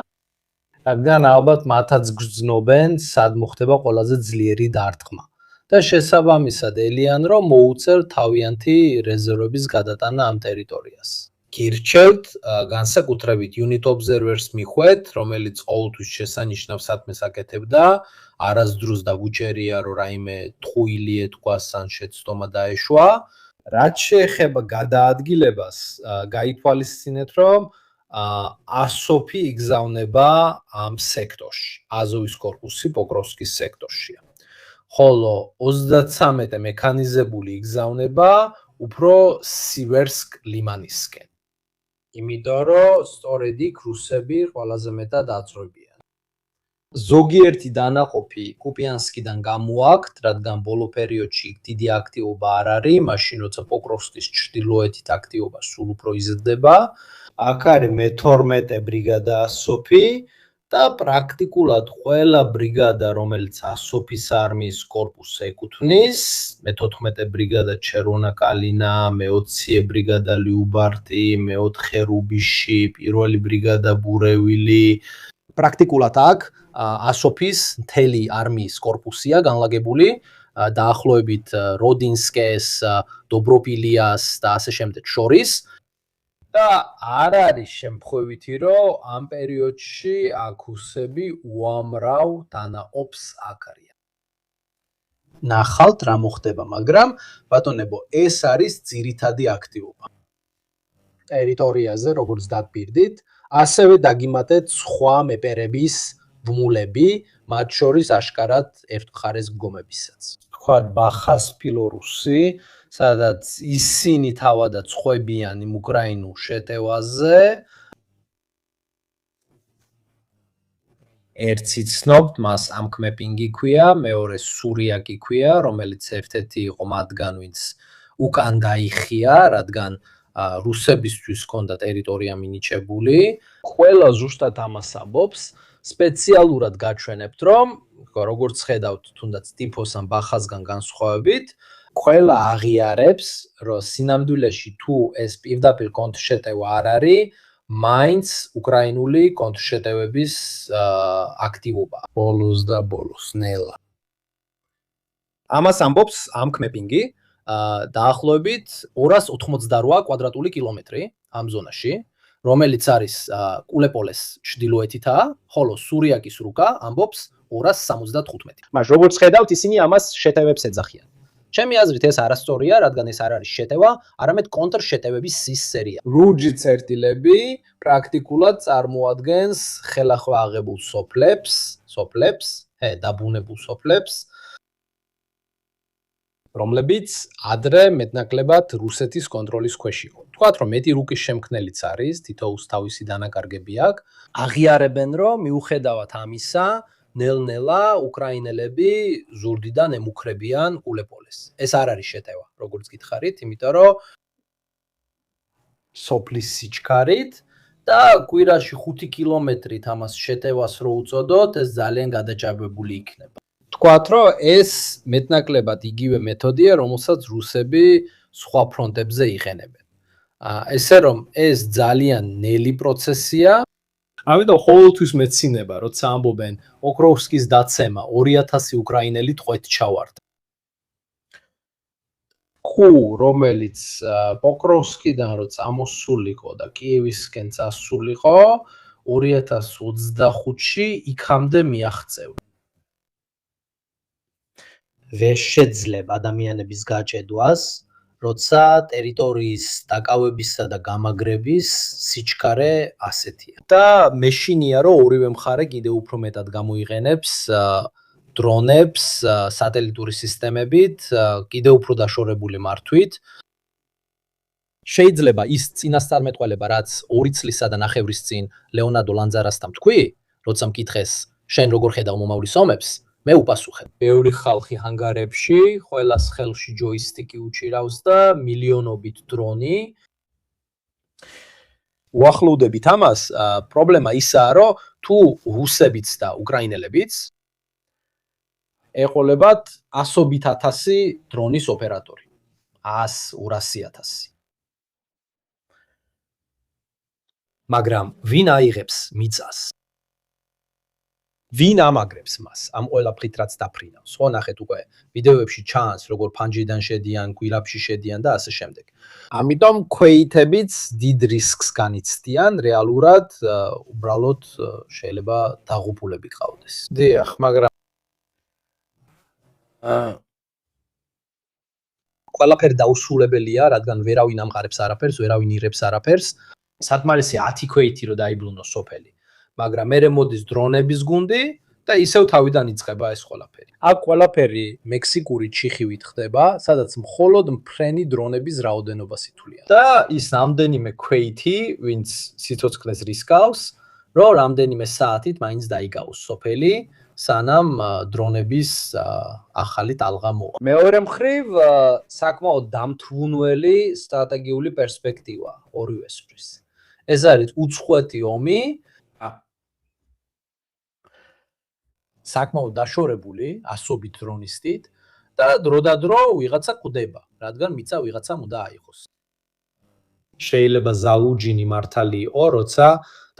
რადგან ალბათ მათაც გრძნობენ, სად მოხდება ყველაზე ძლიერი დარტყმა. და შესაბამისად ელიან, რომ მოუწევთ თავიანთი რეზერვების გადატანა ამ ტერიტორიას. გირჩევთ განსაკუთრებით Unit Observer-ს მიხვეთ, რომელიც ყოველთვის შესანიშნავ სათმეს აკეთებდა, არასდროს დაგვიჭერია, რომ რაიმე ტყუილი ეთქვას ან შეცდომა დაეშვა. რაც შეეხება გადაადგილებას, გაითვალისწინეთ, რომ ასოფი იგზავნება ამ სექტორში, აზოვის კორპუსი პოკროვსკის სექტორშია. ხოლო 33 მექანიზებული იგზავნება უფრო სივერსკ ლიმანისკენ. იმიტომ რომ სწორედ იქ რუსები ყველაზე მეტად აწვევიან. ზოგიერთი დანაყოფი კუპიანსკიდან გამოაქვთ, რადგან ბოლო პერიოდში დიდი აქტივობა არ არის, მაშინ როცა პოკროვსკის ჩრდილოეთით აქტივობა სულ უფრო იზრდება. აქ არის მე-12 ბრიგადა ასოფი და პრაქტიკულად ყველა ბრიგადა, რომელიც ასოფის არმიის კორპუსს ეკუთვნის, მე-14 ბრიგადა ჩერვონა კალინა, მე-20 ბრიგადა ლიუბარტი, მე-4 რუბიში, პირველი ბრიგადა ბურევილი, პრაქტიკულად აქ ასოფის მთელი არმიის კორპუსია განლაგებული, დაახლოებით როდინსკეს, დობროპილიას და ასე შემდეგ შორის. და არ არის შემთხვევითი, რომ ამ პერიოდში აქ რუსები უამრავ დანაყოფს აკრიან. ნახავთ რა მოხდება, მაგრამ ბატონებო, ეს არის ძირითადი აქტივობა. ტერიტორიაზე, როგორც დაგბირდით, ასევე დაგიმატეთ სხვა მეპერების ბმულები, მათ შორის აშკარად ერთმხარეს მდგომებისაც. თქვათ ბახას ფილორუსი, სადაც ისინი თავადაც ხვებიან იმ უკრაინულ შეტევაზე. ერთი ცნობთ, მას ამკმეპინგი ქვია, მეორე სურიაკი ქვია, რომელიც ერთ-ერთი იყო მათგან, ვინც უკან დაიხია, რადგან რუსებისთვის ჰქონდა ტერიტორია მინიჭებული. ყველა ზუსტად ამას ამბობს. სპეციალურად გაჩვენებთ, რომ როგორც ხედავთ, თუნდაც ტიფოს ან ბახასგან განსხვავებით, ყველა აღიარებს, რომ სინამდვილეში თუ ეს პირდაპირ კონტრშეტევა არ არის, მაინც უკრაინული კონტრშეტევების აქტივობაა. ბოლოს და ბოლოს ნელა. ამას ამბობს ამკმეპინგი, დაახლოებით 288 კვადრატული კილომეტრი ამ ზონაში, რომელიც არის კულეპოლეს ჩრდილოეთითაა, ხოლო სურიაკის რუკა ამბობს 275. მაგრამ როგორც ხედავთ, ისინი ამას შეტევებს ეძახიან. ჩემი აზრით ეს არასწორია, რადგან ეს არ არის შეტევა, არამედ კონტრშეტევების სის სერია. ლურჯი წერტილები პრაქტიკულად წარმოადგენს ხელახლა აღებულ სოფლებს, დაბუნებულ სოფლებს, რომლებიც ადრე მეტნაკლებად რუსეთის კონტროლის ქვეშ იყო. თქვათ, რომ მეტი რუკის შემქმნელიც არის, თითოეულს თავისი დანაკარგები აქვს. აღიარებენ, რომ მიუხედავად ამისა, ნელ-ნელა უკრაინელები ზურდიდან ემუქრებიან კულეპოლეს. ეს არ არის შეტევა, როგორც გითხარით, იმიტომ რომ სოფლის სიჩქარით და კვირაში 5 კილომეტრით ამას შეტევას რო უწოდოთ, ეს ძალიან გადაჭარბებული იქნება. თქვათ, რომ ეს მეტნაკლებად იგივე მეთოდია, რომელსაც რუსები სხვა ფრონტებზე იყენებენ. ესე რომ ეს ძალიან ნელი პროცესია. ამიტომ ყოველთვის მეცინება, როცა ამბობენ პოკროვსკის დაცემა 2000 უკრაინელი ტყვეთ ჩავარდა. ხუ, რომელიც პოკროვსკიდან რო წამოსულიყო და კიევისკენ წასულიყო, 2025-ში იქამდე მიაღწევდა. ვერ შეძლებ ადამიანების გაჭედვას, როცა ტერიტორიის დაკავებისა და გამაგრების სიჩქარე ასეთია. და მეშინია, რომ ორივე მხარე კიდევ უფრო მეტად გამოიყენებს დრონებს, სატელიტური სისტემებით, კიდევ უფრო დაშორებული მართვით. შეიძლება ის წინასწარმეტყველება, რაც 2 წლისა და ნახევრის წინ ლეონარდო ლანძარასთან თქვი, როცა მკითხეს, შენ როგორ ხედავ მომავლის ომებს, მე უპასუხებ. ბევრი ხალხი ჰანგარებში, ყველას ხელში ჯოისტიკი უჭირავს და მილიონობით დრონი. უახლოვდებით ამას, პრობლემა ისაა, რომ თუ რუსებიც და უკრაინელებიც ეყოლებათ 100,000 დრონის ოპერატორი. 100-200,000. მაგრამ ვინ აიღებს მიწას? ვინ ამაგრებს მას? ამ ყველაფრით რაც დაფრინავს. ხო, ნახეთ უკვე ვიდეოებში ჩანს, როგორ ფანჯიდან შედიან, გვირაბში შედიან და ასე შემდეგ. ამიტომ ქვეითებიც დიდ რისკს განიცდიან, რეალურად უბრალოდ შეიძლება დაღუპულები ყავდეს. დიახ, მაგრამ ყველაფერი დაუსრულებელია, რადგან ვერავინ ამყარებს არაფერს, ვერავინ იღებს არაფერს. სათმარისი 10 ქვეითი რო დაიბრუნოს სოფელი. მაგრამ მერე მოდის დრონების გუნდი და ისევ თავიდან იწყება ეს ყველაფერი. აქ ყველაფერი მექსიკური ჩიხივით ხდება, სადაც მხოლოდ მფრენი დრონების რაოდენობას ითვლიან. და ის რამდენიმე ქვეითი, ვინც სიცოცხლეს რისკავს, რომ რამდენიმე საათით მაინც დაიგავოს სოფელი, სანამ დრონების ახალი ტალღა მოვა. მეორე მხრივ, საკმაოდ დამთვრუნველი სტრატეგიული პერსპექტივა ორივესთვის. ეს არის უწყვეტი ომი, საკმაოდ დაშორებული, ასობით დრონისტით და დროდადრო ვიღაცა კვდება, რადგან მიწა ვიღაცამ უნდა აიღოს. შეიძლება ზალუჯინი მართალი იყო, როცა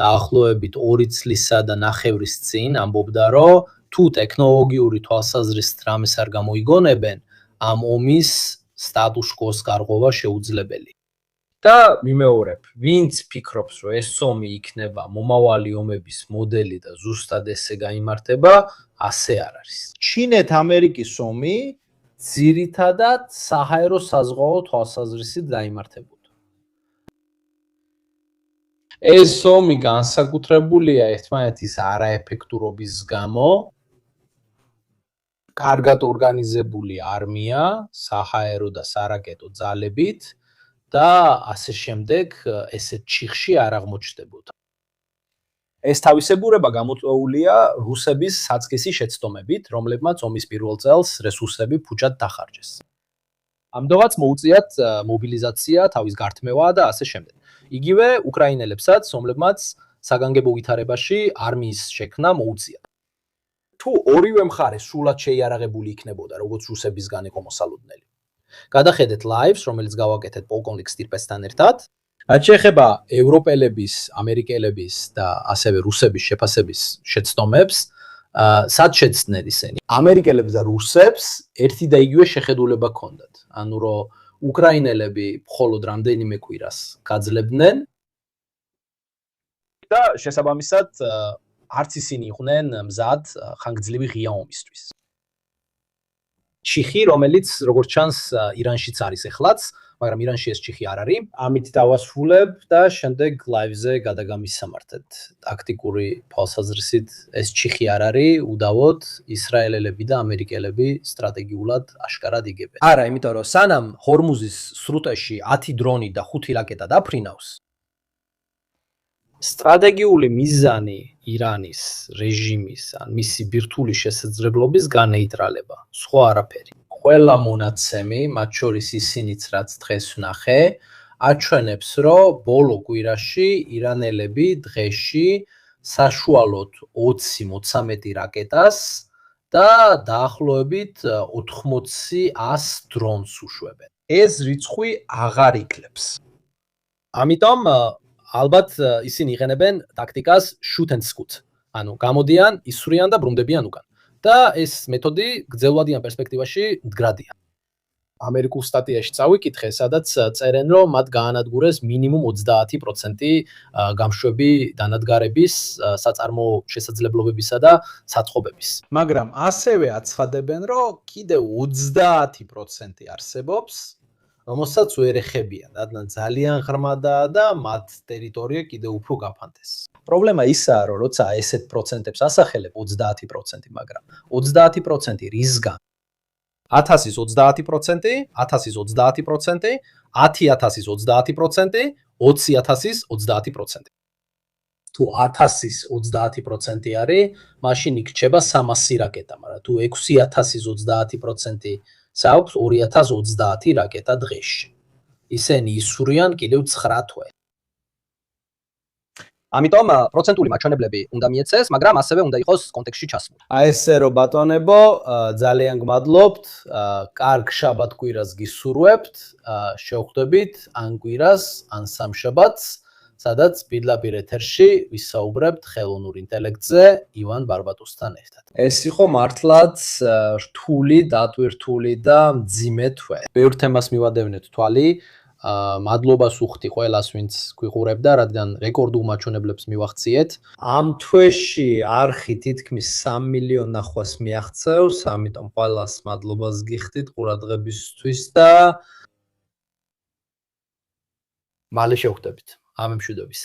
დაახლოებით 2 წლისა და ნახევრის წინ ამბობდა, რომ თუ ტექნოლოგიური თვალსაზრისით რამეს არ გამოიგონებენ, ამ ომის სტატუს კვოს გარღვევა შეუძლებელი. და მიმეორებ, ვინც ფიქრობს, რომ ეს ომი იქნება მომავალი ომების მოდელი და ზუსტად ესე გაიმართება, ასე არ არის. ჩინეთ-ამერიკის ომი ძირითადად საჰაერო საზღვაო თვალსაზრისით დაიმართებოდა. ეს ომი განსაკუთრებულია ერთმანეთის არაეფექტურობის გამო, კარგად ორგანიზებული არმია, საჰაერო და სარაკეტო ძალებით და ასე შემდეგ ესეთ ჩიხში არ აღმოჩნდებოდა. ეს თავისებურება გამოწვეულია რუსების საწყისი შეცდომებით, რომლებმაც ომის პირველ წელს რესურსები ფუჭად დახარჯეს. ამდენად მოუწიათ მობილიზაცია, თავის გართმევა და ასე შემდეგ. იგივე უკრაინელებსაც, რომლებმაც საგანგებო ვითარებაში არმიის შექმნა მოუწიათ. თუ ორივე მხარე სრულად შეიარაღებული იქნებოდა, როგორც რუსებისგან იყო მოსალოდნელი. გადახედეთ ლაივს, რომელიც გავაკეთეთ პოლკოვნიკ სტირპესთან ერთად. რაც შეეხება ევროპელების, ამერიკელების და ასევე რუსების შეფასების შეცდომებს, სად შეცდნენ ისინი? ამერიკელებს და რუსებს ერთი და იგივე შეხედულება ჰქონდათ. ანუ რომ უკრაინელები მხოლოდ რამდენიმე კვირას გაძლებდნენ და შესაბამისად არც ისინი იყვნენ მზად ხანგრძლივი ღია ომისთვის. ჩიხი, რომელიც როგორც ჩანს ირანშიც არის ეხლაც, მაგრამ ირანში ეს ჩიხი არ არის. ამით დავასრულებ და შემდეგ ლაივზე გადაგამისამართეთ. ტაქტიკური თვალსაზრისით ეს ჩიხი არ არის, უდავოდ ისრაელელები და ამერიკელები სტრატეგიულად აშკარად იგებენ. არა, იმიტომ რომ სანამ ჰორმუზის სრუტეში 10 დრონი და 5 რაკეტა დაფრინავს, სტრატეგიული მიზანი ირანის რეჟიმის ან მისი ბირთვული შესაძლებლობის განეიტრალება, სხვა არაფერი. ყველა მონაცემი, მათ შორის ისინიც რაც დღეს ვნახე, აჩვენებს, რომ ბოლო კვირაში ირანელები დღეში საშუალოდ 20-13 რაკეტას და დაახლოებით 80-100 დრონს უშვებენ. ეს რიცხვი აღარ იკლებს. ამიტომ ალბათ ისინი იყენებენ ტაქტიკას shoot and scoot. ანუ გამოდიან, ისვრიან და ბრუნდებიან უკან. და ეს მეთოდი გრძელვადიან პერსპექტივაში მდგრადია. ამერიკულ სტატიაში წავიკითხე, სადაც წერენ, რომ მათ გაანადგურეს მინიმუმ 30% გამშვები დანადგარების, საწარმო შესაძლებლობებისა და საწყობების. მაგრამ ასევე აცხადებენ, რომ კიდევ 30% არსებობს, რომელსაც ვერ ეხებიან, რადგან ძალიან ღრმადაა და მათ ტერიტორია კიდევ უფრო გაფანტეს. პრობლემა ისაა, რომ როცა ესეთ პროცენტებს ასახელებ 30%, მაგრამ 30% რისგან? 1000-ის 30%, 1000-ის 30%, 10,000-ის 30%, 20,000-ის 30%. თუ 1000-ის 30% არის, მაშინ იქ რჩება 300 რაკეტა, მაგრამ თუ 6000-ის 30% საქვს 2030 რაკეტა დღეში. ისინი ისურიან კიდევ 9 თვე. ამიტომ პროცენტული მაჩვენებლები უნდა მიეცეს, მაგრამ ასევე უნდა იყოს კონტექსტში ჩასმული. აი ესე რომ ბატონებო, ძალიან გმადლობთ. კარგ შაბათ-კვირას გისურვებთ. შევხვდებით ან კვირას, ან სამშაბათს, სადაც პირდაპირ ეთერში ვისაუბრებთ ხელოვნურ ინტელექტზე ივან ბარბატოსთან ერთად. ეს იყო მართლაც რთული, დატვირთული და მძიმე თვე. ბევრ თემას მივადევნეთ თვალი. მადლობას უხდი ყველას, ვინც გვიყურებდა, რადგან რეკორდულ მაჩვენებლებს მივახციეთ. ამ თვეში არხი თითქმის 3 მილიონ ნახვას მიაღწევს, ამიტომ ყველას მადლობას გიხდით ყურადღებისთვის და მალე შევხვდებით. ამ მშვიდობის.